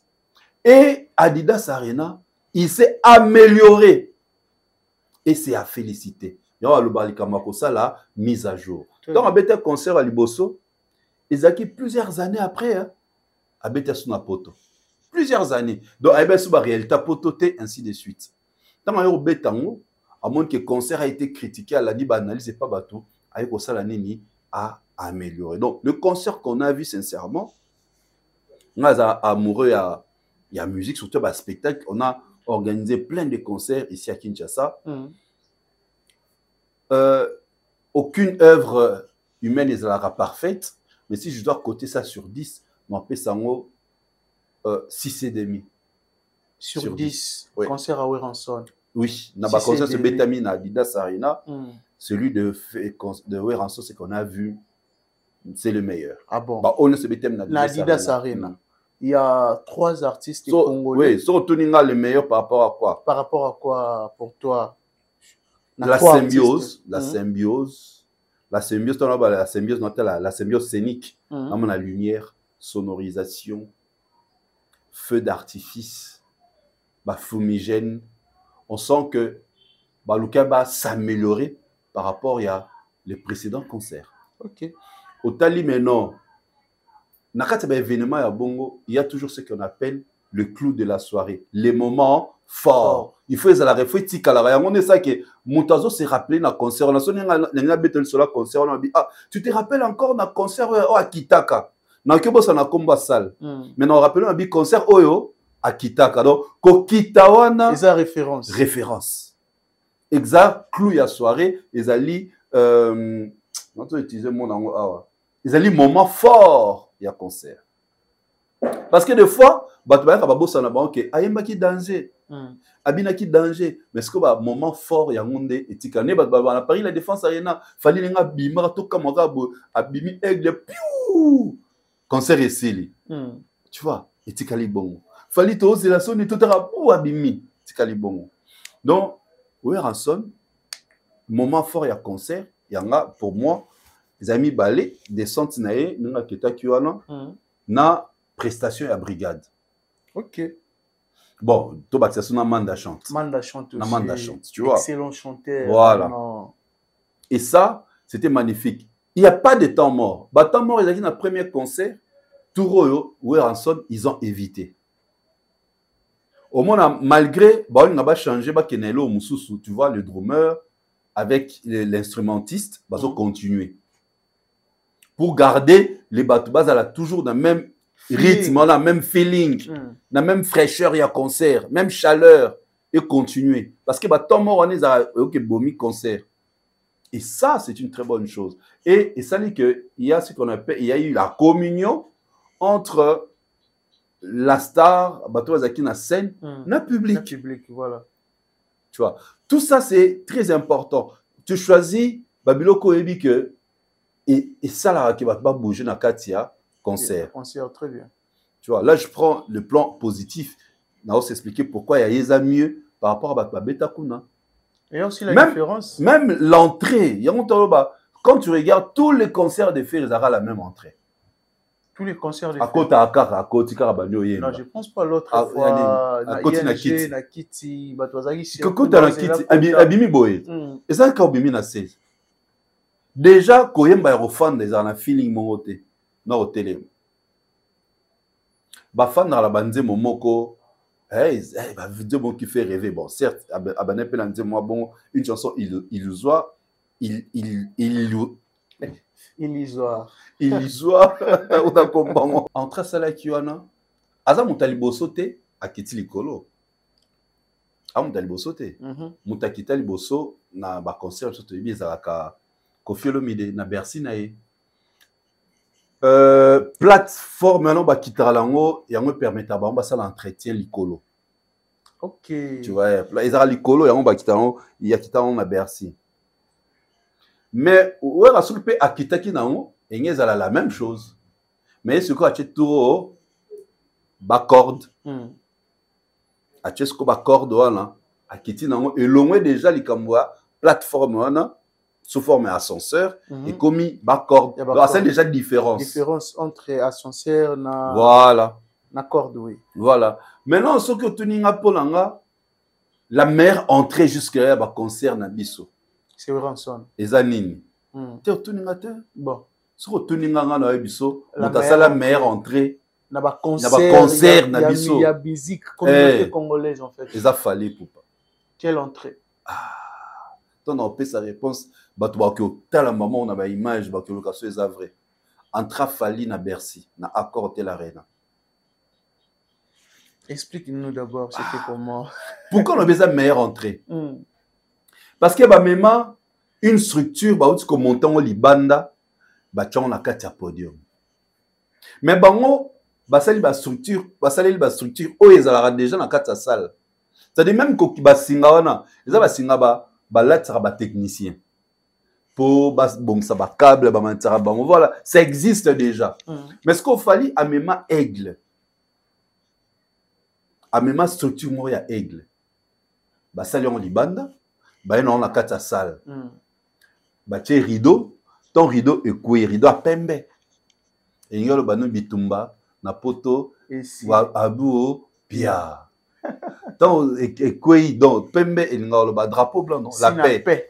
Et Adidas Arena, il s'est amélioré. Et c'est à féliciter. Il y a le Balikamako ça là, mise à jour. Donc, on a un concert à Liboso, ils ont acquis plusieurs années après, à Betasunapoto. Plusieurs années. Donc, il y a une réalité pototé, ainsi de suite. Dans le bétango, à moins que le concert a été critiqué, à la dit, analyse pas bateau, avec ça, l'année a amélioré. Donc, le concert qu'on a vu, sincèrement, on a amoureux à la musique, surtout à spectacle. On a organisé plein de concerts ici à Kinshasa. Aucune œuvre humaine n'est parfaite, mais si je dois coter ça sur 10, on peut ça 6,5. Sur 10, oui. Concert à Weranson. Oui, on a un concert sur Bétamine à Adidas Arena. Celui de Weranson, c'est qu'on a vu, c'est le meilleur. Ah bon? Bah, on se Bétamine à Adidas Arena. Il y a 3 artistes congolais. Oui, sont le meilleur par rapport à quoi? Par rapport à quoi pour toi? La symbiose, la symbiose scénique, la lumière, sonorisation, feu d'artifice, fumigène. On sent que Luka va s'améliorer par rapport à les précédents concerts. Ok. Au Tali maintenant, dans un événement à Bongo, il y a toujours ce qu'on appelle le clou de la soirée, les moments forts. Il faut la réfléchir à la on est ça que Moutazo s'est rappelé dans le concert. On a sonné sur le concert. On a dit, ah, tu te rappelles encore dans le concert à Kitaka? Dans le boss, on a combat salle. Mais on rappelle un concert Oyo à Kitaka. Donc, Kokitawana. C'est ça référence. Référence. Exact, clou de la soirée. Ils allaient, on va utiliser mon nom. Ils allaient moment fort. Il y a concert. Parce que des fois, il danger. Abinaki danger. Mais ce que le moment fort, il y a un monde et Tikane, Paris, la défense arena, fallait les bimara, tout comme abimi aigle, piou! Concert est scellé. Tu vois, et Tikali bon. Fallait oser la sonne et tout à pour abimi, Tikali bon. Donc, Weranson, moment fort, il y a concert, il y a pour moi, les amis balais, des centenaires, nous avons na prestation à brigade. Ok. Bon, tu vas ça Manda chante. Manda chante aussi. Manda chante, tu vois. Excellent chanteur. Voilà. Non. Et ça, c'était magnifique. Il n'y a pas de temps mort. Bah, temps mort, ils ont dit dans le premier concert, Touro ou Ranson, ils ont évité. Au moins, malgré, bah, on a changé, bah, Kenelo Moussousou, tu vois, le drummer avec l'instrumentiste, bah, ils ont continué. Pour garder les batubas, elle a toujours dans le même rythme, dans le même feeling, dans la même fraîcheur, il y a concert, même chaleur, et continuer. Parce que, bah, temps mort, on est à bomi concert. Et ça, c'est une très bonne chose. Et ça dit qu'il y a ce qu'on appelle, il y a eu la communion entre la star, Bato Zaki na scène, na public. Na public, voilà. Tu vois, tout ça, c'est très important. Tu choisis, Babiloko Ebi que, et ça, là, qui va pas bouger dans Katia, concert. Concert, très bien. Tu vois, là, je prends le plan positif. On va s'expliquer pourquoi il y a mieux par rapport à Beta Kuna. Et aussi la différence. Même l'entrée. Quand tu regardes tous les concerts de Ferry, ils auront la même entrée. Tous les concerts de Ferry. À côté, non, je ne pense pas l'autre fois. À côté, na Kitty. Na Kitty, Batouazagi. Côté, na Kitty. Abimi Boye. Et ça, quand Abimi na 16. Déjà, Koyemba est refan des en feeling mongoté. Non, au télé. Bafan dans la bande momoko. Bah, vidéo bon qui fait rêver. Bon, certes, Abané peut dire moi bon une chanson illusoire, illusoire. On a compris. Entre cela qui wana, aza mutalibo sauté à kiti likolo. A mutalibo sauté. Mutakita liboso na ba concert surtout bizarre ka Koffi Olomide na Bercy na ye. Plateforme non ba kitara lango yango permettre ba ça l'entretien likolo. OK. Tu vois, ils ont likolo yango ba kitara il y a kitara na Bercy. Mais ouais rasul pe akitaki nango engeza la même chose. Mais ce ko acheté tout ba corde. Acheté ce ko ba corde wana akiti nango elongwe déjà likamwa plateforme wana sous forme ascenseur et commis bas corde. Donc, c'est déjà différence. Différence entre ascenseur na voilà. Na corde, oui. Voilà. Maintenant, ce que tu n'as pas la meilleure entrée jusqu'à la concert na biso. C'est Ranson. Et Zanini. Tu as bon. Ce que tu n'as biso, la meilleure entrée. Na ba concert na biso. Il y a musique communauté congolaise en fait. Et ça fallait pour pas. Quelle entrée? On a fait sa réponse. La maman, on a une image, location est vrai. Entra Fali na Bercy, na accord de l'arena. Explique-nous d'abord, c'était comment. Pourquoi on a besoin de meilleure entrée? Parce que même une structure, comme montant au Libanda, on a 4 podium. Mais bango, basali ba structure, oh ils ont déjà dans 4 salles. C'est-à-dire même que basinga wana, ils ont basinga ba technicien. Pour bon ça va câble voilà ça existe déjà mais ce qu'il fallait à même aigle à même structure moi ya aigle ba sali on libanda ba on a 4 salles ba tie rideau ton rideau et quoi rideau à pembe et ngalo bano bitumba na poto wa abu pia ton et quoi donc pembe et ngalo ba drapeau blanc non la paix.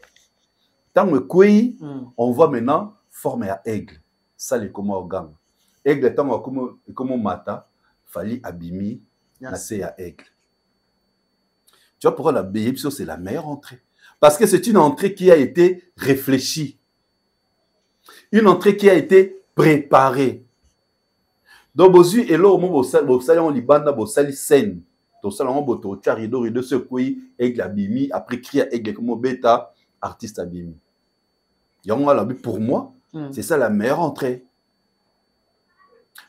Tant que on voit maintenant forme à aigle. Ça les comment organe. Aigle tant comme mata, fallait abimi, c'est à aigle. Tu vois pourquoi la BIPSO c'est la meilleure entrée. Parce que c'est une entrée qui a été réfléchie. Une entrée qui a été préparée. Donc bozu et là au moment où ça on libanda bo sali scène. Donc ça on boto rideau ce qui aigle abimi après crier aigle comme bêta artiste abimi. Pour moi, c'est ça la meilleure entrée.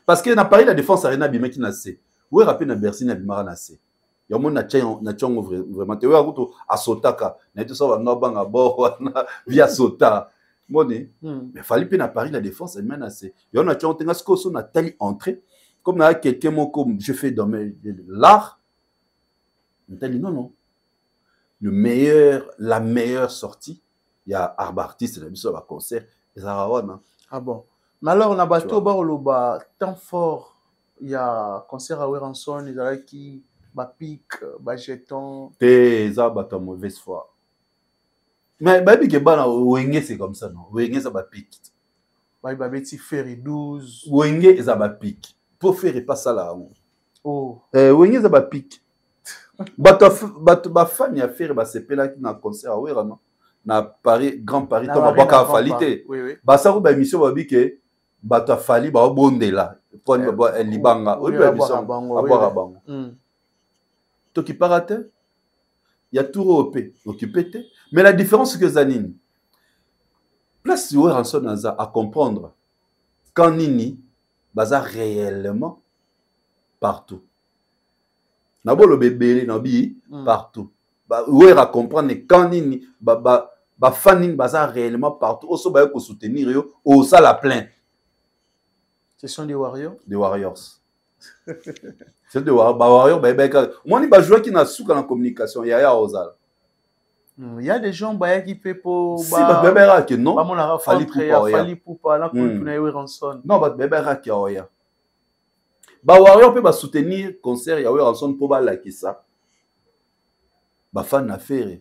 Parce que dans Paris, la défense arena bimé qui nassé. Où est rappelé na Bercy na bimara nassé. Yamo na tchongo vraiment. Tu vois route à Sotaka. Na tout ça va na banga bord via Sota. Moné. Mais fallait pas na Paris la défense elle nassé. Yamo na tchongo tenga skoso na tali entrée. Comme na quelqu'un comme je fais dans l'art. Non. La meilleure sortie. Il y a arbre artiste, il y a un concert, et ça va. Ah bon. Mais alors, on a battu au bar, temps fort il y a concert à Weranson, il y a qui pic, jeton. T'es ça, ta mauvaise foi. Mais baby que bana wenge c'est comme ça non. Wenge ça pic. Petit ferry 12. Wenge ça pic. Pour faire pas ça là. Oh. Wenge ça pic. Ba fan ya faire ba sepela qui na concert à Werano. Na Paris, Grand Paris, to mabaka falité. Ba ça ko ba émission ba bi que ba to fali ba bondela. Pour ba libanga. O ba émission abora bango. To qui parate. Il y a tout occupé, mais la différence c'est que Zanini, place où Ranson à comprendre quand Nini baza réellement partout. Nabo le bébé nabi partout. Où à comprendre quand Nini fan Nini baza réellement partout. Oso ba ko soutenir yo au ça la plein. Ce sont des warriors. Des warriors. C'est de warriors. Moi ni ba joueur qui na souka en communication il y a Ozal. Il y a des gens qui peuvent pour si ba bébera que non fali pour pas la continuer Ranson. Non ba bébera qui oya. Ba warrior peut ba soutenir concert ya Ranson pour ba la ça. Ba fan affaire.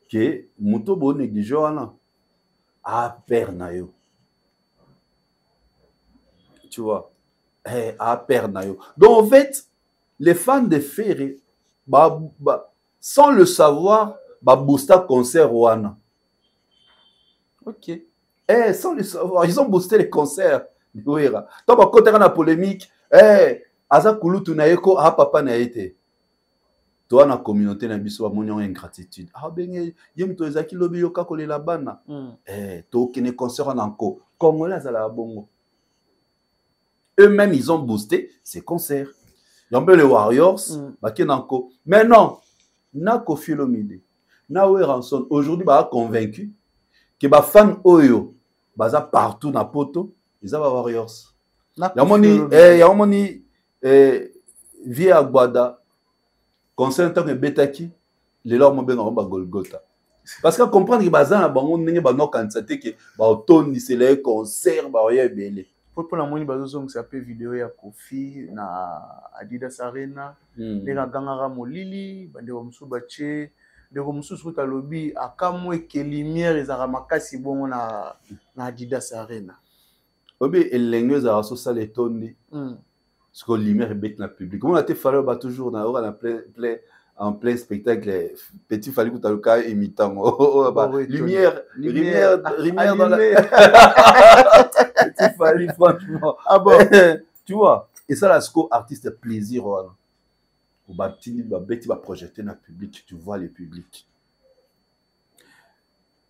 Que muto bo négligé wana. A perdre na yo. Tu vois. À perdre. Donc en fait, les fans de Ferré, sans le savoir, booster concert Wana. Ok. Sans le savoir, ils ont boosté les concerts. Tant que côté la polémique, Aza Kulutu na eko a papa na été. Toi na communauté na biso ba monyon ingratitude. Ah ben yem to ezaki lobi yoka kolela bana. To kene concert na nko. Congolais za la bongo. Eux-mêmes, ils ont boosté ces concerts. Il y a un peu les Warriors, mais non, na Kofi Olomide, na Weranson, aujourd'hui, ils sont convaincus que les fans Oyo, ils sont partout dans Poto, ils sont Warriors. Il y a un moni, Vie Agbada, concert en tant que Betaki, les gens ont bien Golgotha. Parce que comprendre que les gens ont candidaté que Tony, c'est les concerts, ils sont belés. Pour la moindre bazo ça peut vidéo ya Kofi na Adidas Arena les gangara molili bande wa musubache de ko mususu ka lobby akamwe ke lumière ezara makasi bongo na Adidas Arena obi elenge za so ça les tondi ce que lumière bet na public on a été fallu ba toujours na en plein spectacle petit fallait que tu le cas imitant lumière dans la petit fallait franchement tu vois et ça là ce que artiste plaisir voilà ou bâti va projeter dans le public tu vois le public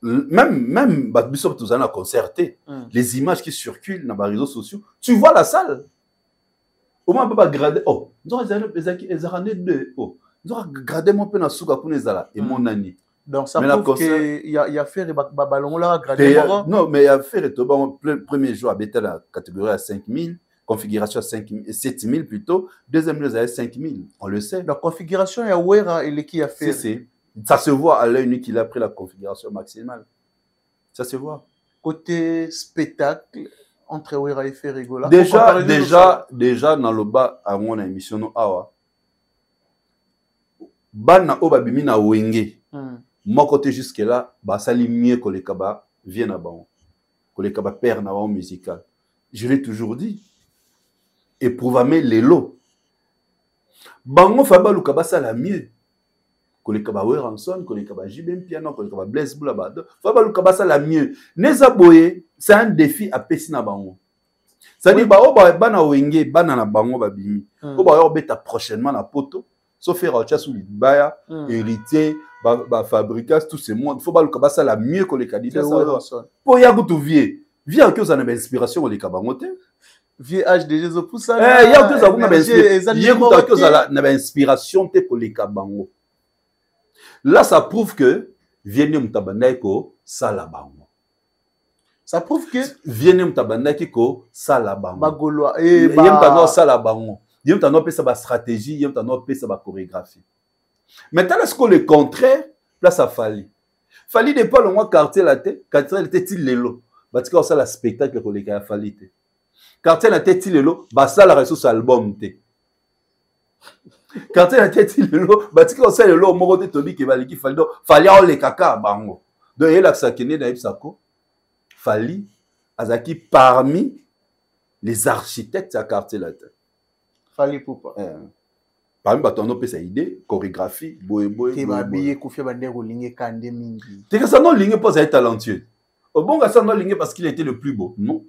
même Bishop tous en a concerté les images qui circulent dans les réseaux sociaux tu vois la salle au moins on peut pas grader oh nous avons deux oh nous avons gradé mon peu dans souka pour les ala et mon ami donc ça prouve que il y a fait ballon là gradé non mais il y a fait le premier jour à la catégorie à 5000 configuration à 7000 plutôt deuxième jour à 5000 on le sait la configuration il y a Wera et qui a fait ça se voit à l'œil nu qu'il a pris la configuration maximale ça se voit côté spectacle entre Wera et Ferrigola déjà dans le bas à mon émission no awa bana obabimi na wenge mon côté jusque là basali mieux que les kaba viennent à bon que les kaba perd na musical je l'ai toujours dit éprouvamé les lots bango fabalu kaba sala mieux que les kaba Weranson que les kaba Jibem piano que les kaba Blaise Boula fabalu kaba sala mieux neza boye c'est un défi à pesi na bango ça dit ba bana wenge bana na bango babimi ko ba yo beta prochainement na poto sauf faire autre chose baya héritier fabricage tout ce monde faut pas le ça la mieux que les candidats pour ya tout vieux que ça na inspiration les kabangote vieux âge déjà zo pour ça ya que ça na inspiration te pour les kabango là ça prouve que vieux mutabandai ko sala bango ça prouve que vieux mutabandai ko sala bango bagoloa yemtano sala bango il y a une stratégie, il y a une chorégraphie. Maintenant, est-ce que le contraire, là, ça fallait. Fallait n'est pas le moins quartier la tête, quartier la tête, il est là. Parce que ça, le spectacle que les gars fallait. Quartier na tête lelo basala ressource album te. Quartier na tête lelo batiki on sala lelo moko te tobi ke baliki fali do fali o le kaka bango. Donc il a sakene na ibsako fali azaki parmi les architectes à quartier là. Fali Poupa. Parmi batono pe sa idée, chorégraphie, boy. Te babie kufia bandero linge kande mingi. Te que ça non linge pas être talentueux. Au bon ça non linge parce qu'il était le plus beau. Non.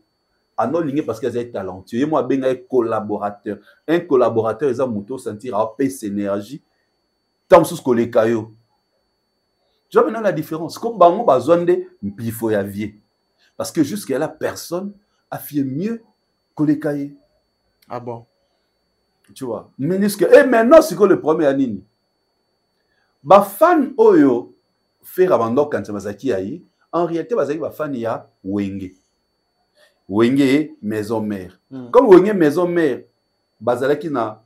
Ah non linge parce qu'il est talentueux. Et moi ben un collaborateur. Un collaborateur ils ont moto sentir à paix énergie. Tant sous que les cailloux. Tu vois maintenant la différence. Comme bango besoin de pifo ya vie. Parce que jusqu'à là personne a fait mieux que les cahiers. Ah bon. Tu vois, ministre. Et maintenant, c'est que le premier anini. Ba fan oyo faire abandon quand ça mazaki ayi. En réalité, bazaki ba fan ya Wenge. Wenge maison mère. Comme Wenge maison mère, bazalaki na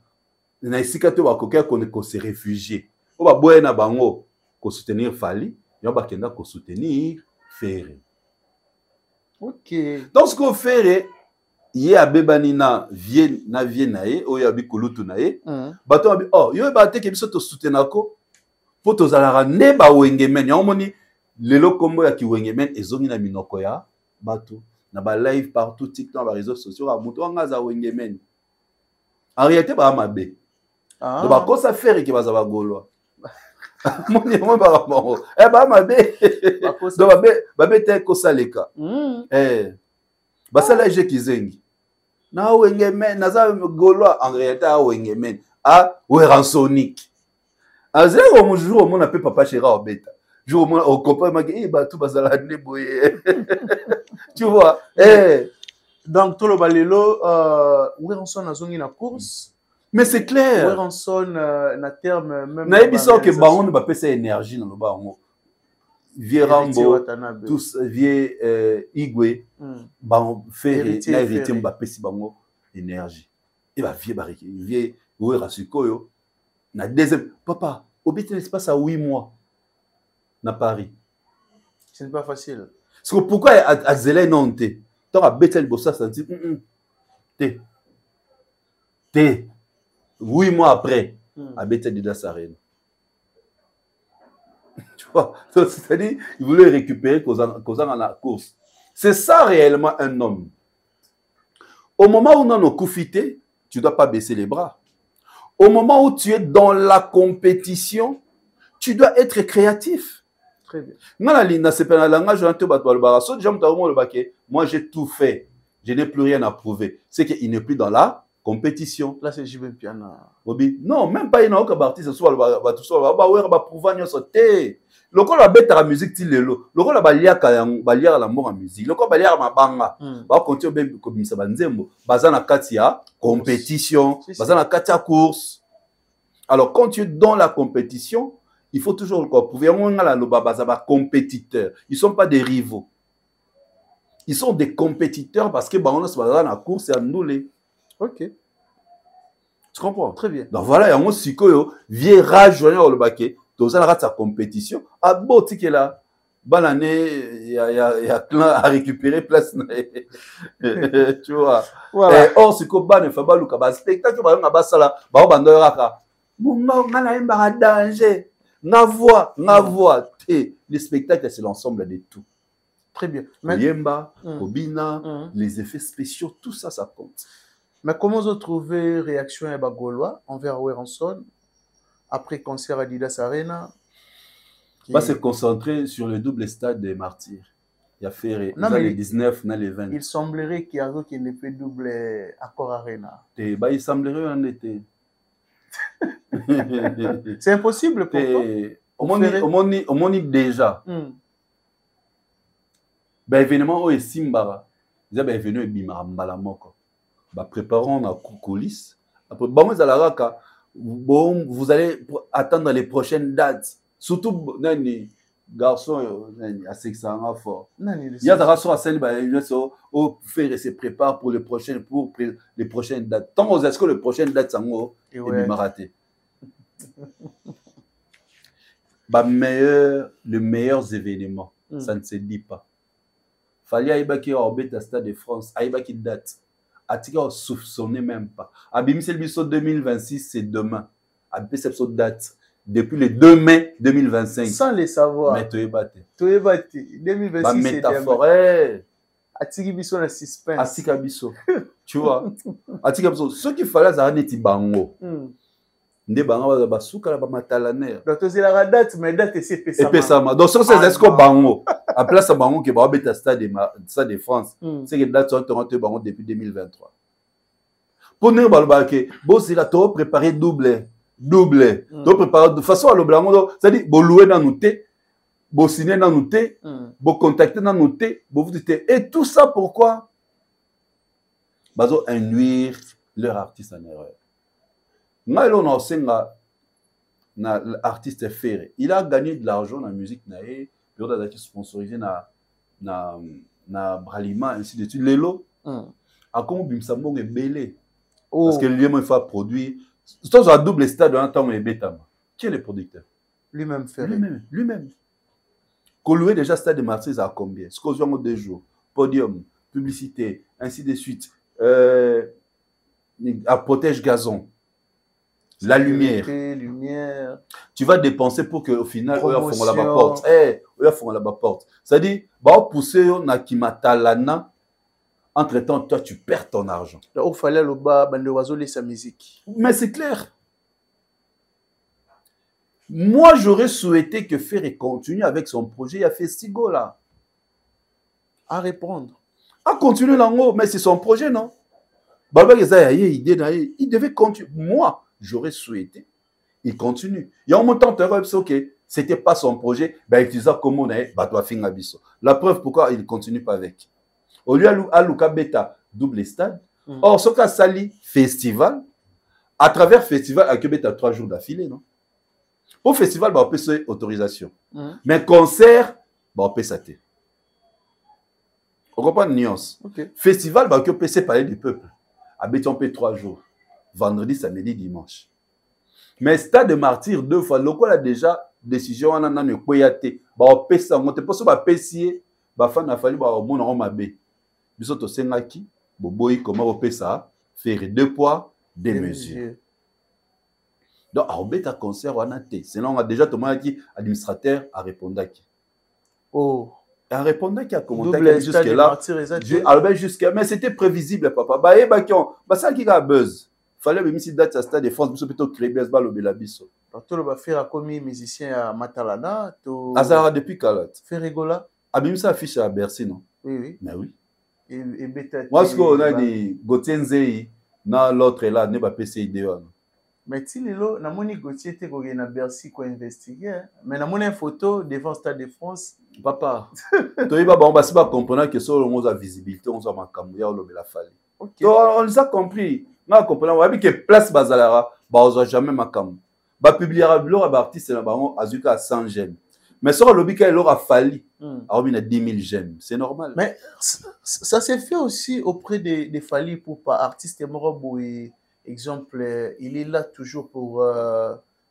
isika to ba kokia ko se réfugier. O ba boye na bango ko soutenir Fali, yo ba kenda ko soutenir Ferré. OK. Donc ce qu'on fait ye abebani na vie na ye oyo abi kulutu na ye bato abi oh yo ba te ke biso to soutenako po to zalara ne ba Wenge men ya omoni lelo kombo ya ki Wenge men ezongi na minoko ya bato na ba live partout TikTok ba réseaux sociaux ba muto nga za Wenge men en réalité ba mabe donc ba ko sa faire ki baza ba golwa moni mo ba mo ba mabe donc ba te ko saleka basala je kizengi na Wenge men naza golwa en réalité a Wenge men a Weransonic azero mo jour mo na pe papa chéra obeta jour mo au copain ma eh ba tout basala ne boye tu vois donc tout le balelo Weranson azongi na course mais c'est clair Weranson na terme même na ebiso ke ba on ba pesa énergie na lo ba ngo vieux Rambo, tous vieux Igwe, bon faire héritier Mbappé si bango énergie. Et bah vieux ouais Rasukoyo na deuxième papa obité l'espace à 8 mois na Paris. Ce n'est pas facile. Parce que pourquoi à Zélé non té tant à Bethel bossa senti té 8 mois après à Bethel de Sarène. Tu vois, c'est-à-dire, il voulait récupérer causant dans la course. C'est ça réellement un homme. Au moment où on a nos coups, tu ne dois pas baisser les bras. Au moment où tu es dans la compétition, tu dois être créatif. Très bien. Moi, j'ai tout fait. Je n'ai plus rien à prouver. C'est qu'il n'est plus dans la compétition. Là, c'est Jibin Piana. Non, même pas une autre artiste soit tout ça va prouver sur té. Le ko la bête la musique ti lelo. Le ko la balia la mort en musique. Le ko balia ma banga. Ba continuer ben comme ça banzembo. Bazana katia compétition, bazana katia course. Alors quand tu es dans la compétition, il faut toujours le prouver on la lo bazaba compétiteurs. Ils sont pas des rivaux. Ils sont des compétiteurs parce que on a la course et annulé. OK. Tu comprends? Très bien. Donc voilà, il y a un sikoyo, vieux rage journal le baquet, dans sa compétition. À boti qui est là, bonne année, il y a plein à récupérer place. Tu vois? Voilà. Or, siko ban fa baluka ba spectacle ba nga basala, ba bando raka. Munga ngana imba danger. Na voix, les spectacles c'est l'ensemble de tout. Très bien. Yemba, Obina, les effets spéciaux, tout ça, ça compte. Mais comment vous trouvez réaction à Bagolois envers Weranson après concert à Adidas Arena? On va se concentrer sur le double stade des martyrs. Il y a fait les 19, les 20. Il semblerait qu'il y a qui ne fait double accord Arena. Il semblerait en été. C'est impossible pour toi. Au moni déjà. Ben événement au Simbara. Ils avaient venu Bimara Moko. Préparons la coulisses. Après, vous allez attendre les prochaines dates. Surtout les garçons à 600 fort. Il y a des garçons à scène faire se prépare pour les prochaines dates. Tant est-ce que les prochaines dates sont raté. Les meilleurs événements, ça ne se dit pas. Fallait aïba qui orbite à Stade de France, aïba qui date. Atika soupçonnait même pas. Abimisel biso 2026 c'est demain. Abimisel biso date depuis le 2 mai 2025. Sans les savoir. Mais tu es battu. 2026 c'est métaphore. Atiki biso na suspense. Atika biso. Tu vois? Atika biso. Ce qu'il fallait ça neti bango. Nde bango ba suka la ba matalaner. Donc c'est la date mais date c'est pesama. Et pesama. Donc ça c'est est-ce que bango à place bango que ba beta stade de France. C'est que date sont bango depuis 2023. Pour nous balba que bon c'est la to préparer double. To préparer de façon à le blanc, c'est-à-dire bo louer dans nous té, bo signer dans nous té, bo contacter dans nous té, bo vous dites et tout ça pourquoi? Bazo induire leur artiste en erreur. Moi, là, on a aussi un artiste ferré. Il a gagné de l'argent dans la musique, il a sponsorisé na Bralima, ainsi de suite. Lelo, a comme Bimsambo est belé. Parce que lui-même, il faut produire. C'est un double stade dans un temps où il est bêta. Qui est le producteur? Lui-même ferré. Lui-même. Coloué déjà stade de Marseille à combien? Ce qu'on a 2 jours. Podium, publicité, ainsi de suite. À protège gazon. La lumière. Tu vas dépenser pour qu'au final, on la porte. On la porte. C'est-à-dire, pousser na kimatalana. Entre-temps, toi, tu perds ton argent. Il fallait le bas, sa musique. Mais c'est clair. Moi, j'aurais souhaité que Ferré continue avec son projet. Il a fait Stigo là. À répondre. À continuer là-haut. Mais c'est son projet, non? Il devait continuer. Moi, j'aurais souhaité. Il continue. Il y a un moment où ok, c'était pas son projet. Ben, il disait comment on est, bah, toi, fin abisso. La preuve pourquoi il continue pas avec. Au lieu à Luka Beta, double stade. Or, ce cas Sali, festival. À travers festival, à Beta 3 jours d'affilée, non? Au festival, bah, on peut se autorisation. Mais concert, bah, on peut s'atter. On comprend une nuance. Okay. Festival, bah, on peut se parler du peuple. À Beta, on peut 3 jours. Vendredi, samedi, dimanche. Mais stade de martyr 2 fois, le quoi a déjà décision, on a un koyate. Bah, on peut ça, on peut pas pécier. Bah, fan a fallu, bah, au monde, on m'a bé. Bisoto Sengaki, Boboy, comment on peut ça? Faire 2 poids, 2 mesures. Donc, à Obeta concert, on a été. Sinon, on a déjà tout le monde dit, administrateur, a répondu à qui? Oh. A répondu qui a commenté jusque-là. Mais c'était prévisible, papa. Bah, ça qui a buzz. Fallait même si date à Stade de France, plutôt créer Besba le Belabiso. Tu vas faire comme musicien à Matalana. Azara depuis Kalat. Faire rigola. Abim ça affiche à Bercy, non? Oui. Mais oui. Et moi, ce qu'on a dit, Gauthier Nzei, l'autre là, n'est pas PCID. Mais si lelo, na moni Gauthier était na Bercy quoi investiguer, mais na moni une photo devant Stade de France. Papa, tu vas pas comprendre que sur le monde a visibilité, on a makamou ya le la fali. OK. On les a compris. On a compris que place bazalara, bah on jamais makamou. Bah publiera blog artiste na bango azuka à 100 j'aime. Mais sur le lobby il aura fallu. Alors il a 10 000 j'aime, c'est normal. Mais ça s'est fait aussi auprès des Fali pour pas artiste Morobo et exemple, il est là toujours pour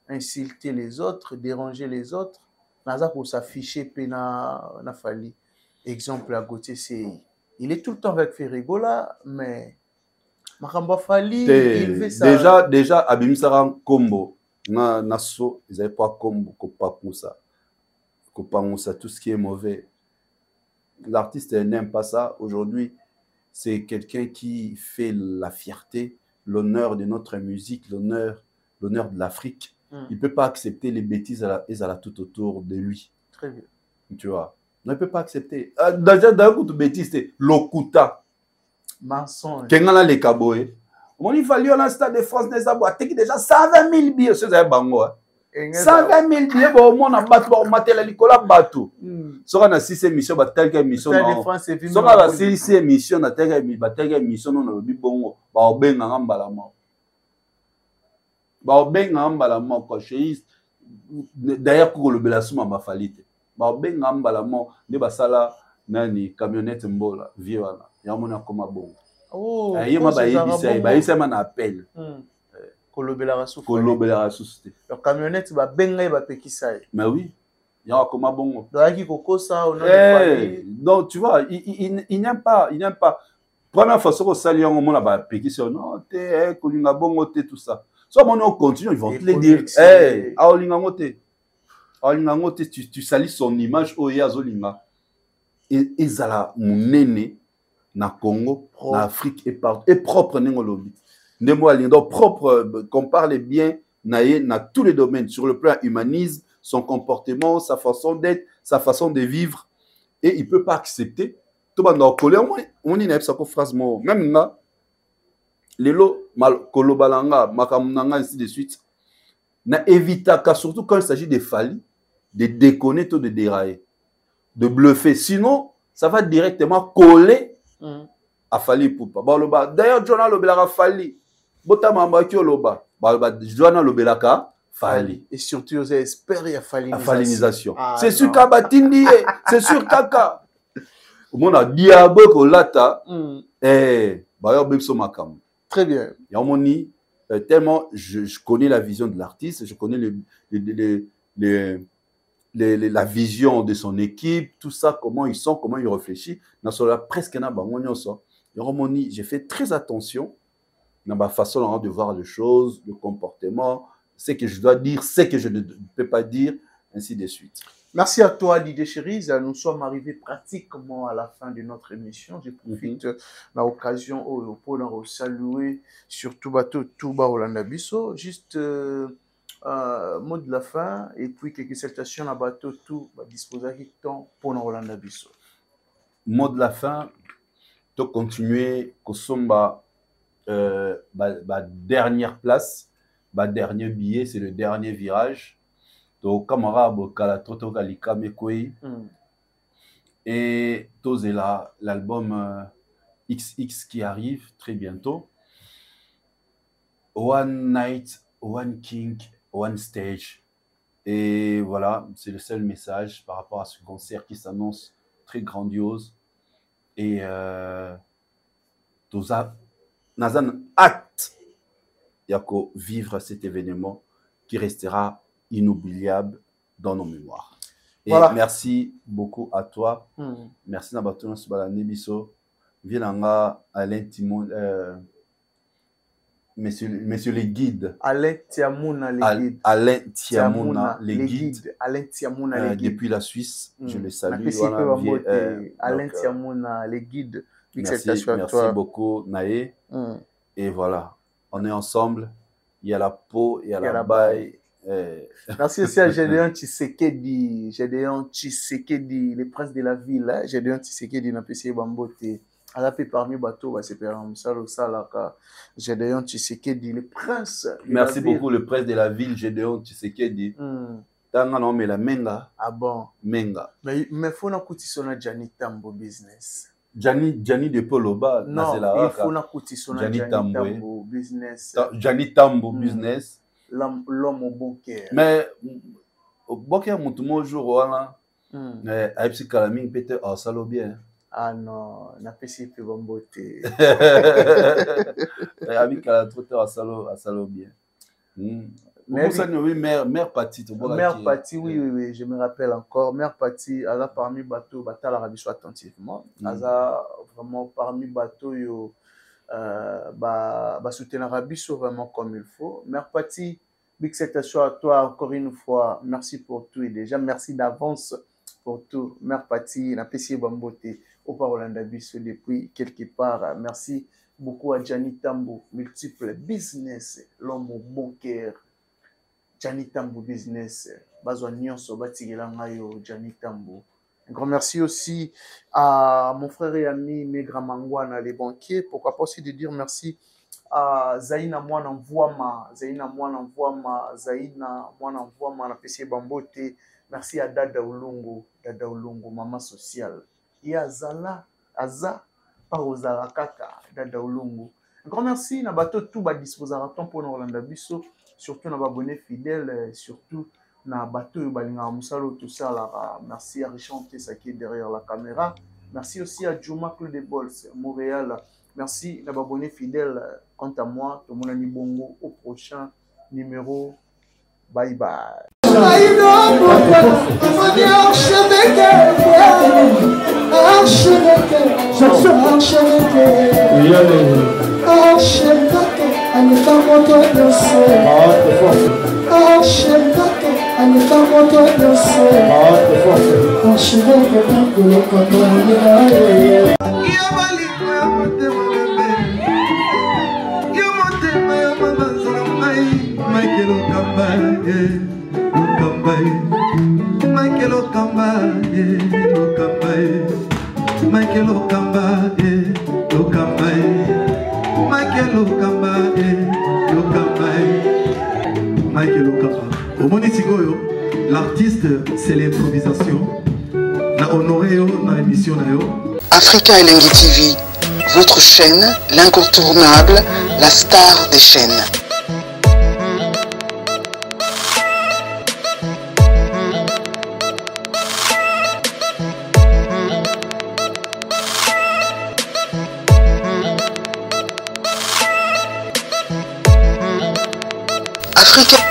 insulter les autres, déranger les autres. Naza pour s'afficher pena na Fali. Exemple à Gauthier c'est il est tout le temps avec Ferrigola, mais Makamba Fali il fait ça. Déjà Abim Saran Combo na so, ils avaient pas Combo ko pas pour ça. Ko pas ça tout ce qui est mauvais. L'artiste n'aime pas ça. Aujourd'hui, c'est quelqu'un qui fait la fierté, l'honneur de notre musique, l'honneur de l'Afrique. Il ne peut pas accepter les bêtises à la tout autour de lui. Très bien. Tu vois. Il ne peut pas accepter. D'un coup de bêtises, c'est l'Okuta. Mensonge. Kengana les Kaboé. Il fallait un stade de France des abois. T'es déjà 120 000 billets. C'est ça, Bango. 120 000 billets, bon, on a battu, on a battu, Nicolas Batou. Si on a 6 émissions, on a telle émission. Si on a 6 émissions, on a telle émission, on a dit bon, on a bien en balama. On a bien en balama, quoi. D'ailleurs, pour le belasuma m'a fallu. On a bien en balama, ne basala, nani, camionnette mbola, violana. Yamona comme bon. Oh, il m'a baillé, ça m'a appel. Kolobela Rassouste. La camionnette va benga va pekisai. Mais oui, il y a comment bon. Donc tu vois, il n'aime pas, Première fois, ce que ça lui a on a péqué sur non, t'es kolinga bongo t'es tout ça. Soit on continue, ils vont te le dire. Eh, aolinga ngote. Aolinga ngote, tu salis son image au yazolinga. Et zala munene na Congo, na Afrique et partout et propre nengolobi. Nemo alinga propre qu'on parle bien na tous les domaines sur le plan humanisme, son comportement, sa façon d'être, sa façon de vivre et il peut pas accepter. Tout le monde a collé, on y a une phrase, même là, les lots, kolobalanga, makamunanga, ainsi de suite, na évita, surtout quand il s'agit de fali, de déconner, de dérailler, de bluffer. Sinon, ça va directement coller à fali poupa. D'ailleurs, Jonah Lobelaka fali, Botamamba Kioloba, Jonah Lobelaka fali. Et surtout, vous espérez à falinisation. C'est sur Kabatindi, c'est sur Kaka. Mon a diabo kolata bayo bimso makam. Très bien. Yamoni tellement je connais la vision de l'artiste, je connais la vision de son équipe, tout ça, comment ils sont, comment ils réfléchissent. Dans cela presque na bangonyo so. Yamoni, j'ai fait très attention dans ma façon de voir les choses, le comportement, ce que je dois dire, ce que je ne peux pas dire, ainsi de suite. Merci à toi, Didier Cherise. Nous sommes arrivés pratiquement à la fin de notre émission. Je profite de l'occasion pour nous saluer surtout bateau Touba Olanda Bisso. Juste mot de la fin et puis quelques salutations à bateau tout disposer temps pour nous Olanda Bisso. Mot de la fin, de continuer Kosomba dernière place, dernier billet, c'est le dernier virage. Donc, camarade, et Tozela, l'album XX qui arrive très bientôt. One Night, One King, One Stage. Et voilà, c'est le seul message par rapport à ce concert qui s'annonce très grandiose. Et Toza, Nazan hâte Yako vivre cet événement qui restera inoubliable dans nos mémoires. Et voilà. Merci beaucoup à toi. Merci Nabatona Subala Nebiso. Vienanga Alain Timon, Monsieur les guides. Alain Tiamouna les guides. Alain Tiamouna les guides. Alain Tiamouna les guides. Depuis la Suisse, je les salue. Alain Tiamouna les guides. Merci beaucoup Naé. Et voilà, on est ensemble. Il y a la peau, il y a la baille. Merci aussi à Gédéon Tshisekedi, le prince de la ville. Gédéon Tshisekedi n'a pas essayé Bambote. À la paix parmi bateaux, c'est Gédéon Tshisekedi, le prince. Merci beaucoup, le prince de la ville, Gédéon Tshisekedi. Non, mais la Menga. Ah bon? Menga. Mais il faut qu'on écoute son Gianni Tambo business. Gianni de Poloba. Non, il faut qu'on écoute son Gianni Tambo business. Gianni Tambo business. L'homme au bon cœur. Mais au bon cœur, mon tout jour, voilà. Aïpsi Kalaming, peut-être, oh, ça l'a bien. Ah non, n'a pas si peu bon beauté. Aïpsi Kalaming, ça l'a bien. Mère Pati. Mère Pati, oui, je me rappelle encore. Mère Pati, elle a parmi bateau, Batal Arabi soit attentivement. Elle a vraiment parmi bateau, soutenir Rabisso vraiment comme il faut. Mère Pati, big salutation à toi encore une fois. Merci pour tout et déjà merci d'avance pour tout. Mère Pati, n'a pas essayé Bambote au Parolanda Bisso depuis quelque part. Merci beaucoup à Gianni Tambo, multiple business, l'homme au bon cœur. Gianni Tambo business, Bazo Nyonso Batigelangayo, Gianni Tambo. Un grand merci aussi à mon frère et ami Megra Mangwana, les banquiers. Pourquoi pas aussi de dire merci à Zaina Mwana Mvouama, na PC Bambote. Merci à Dada Ulungu, maman sociale. Et à Zala, Aza, Parozala Kaka, Dada Ulungu. Un grand merci, na bateau tout bas disposer à temps pour nous Olanda Bisso, surtout na abonnés fidèles, surtout na bateau balinga musalo tout ça là. Merci à Richard Tessa qui est derrière la caméra. Merci aussi à Juma Claude de Bols Montréal. Merci à abonnés fidèles. Quant à moi, tout le monde est bongo au prochain numéro. Bye bye. Archevêque, Oh, Shembato, Anita Moto Yoso. Oh, Shembato, Anita Moto Yoso. Oh, Shembato, l'artiste, c'est l'improvisation. Na honoré dans l'émission. Africa Elengi TV, votre chaîne, l'incontournable, la star des chaînes.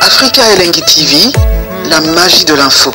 Africa Elengi TV, la magie de l'info.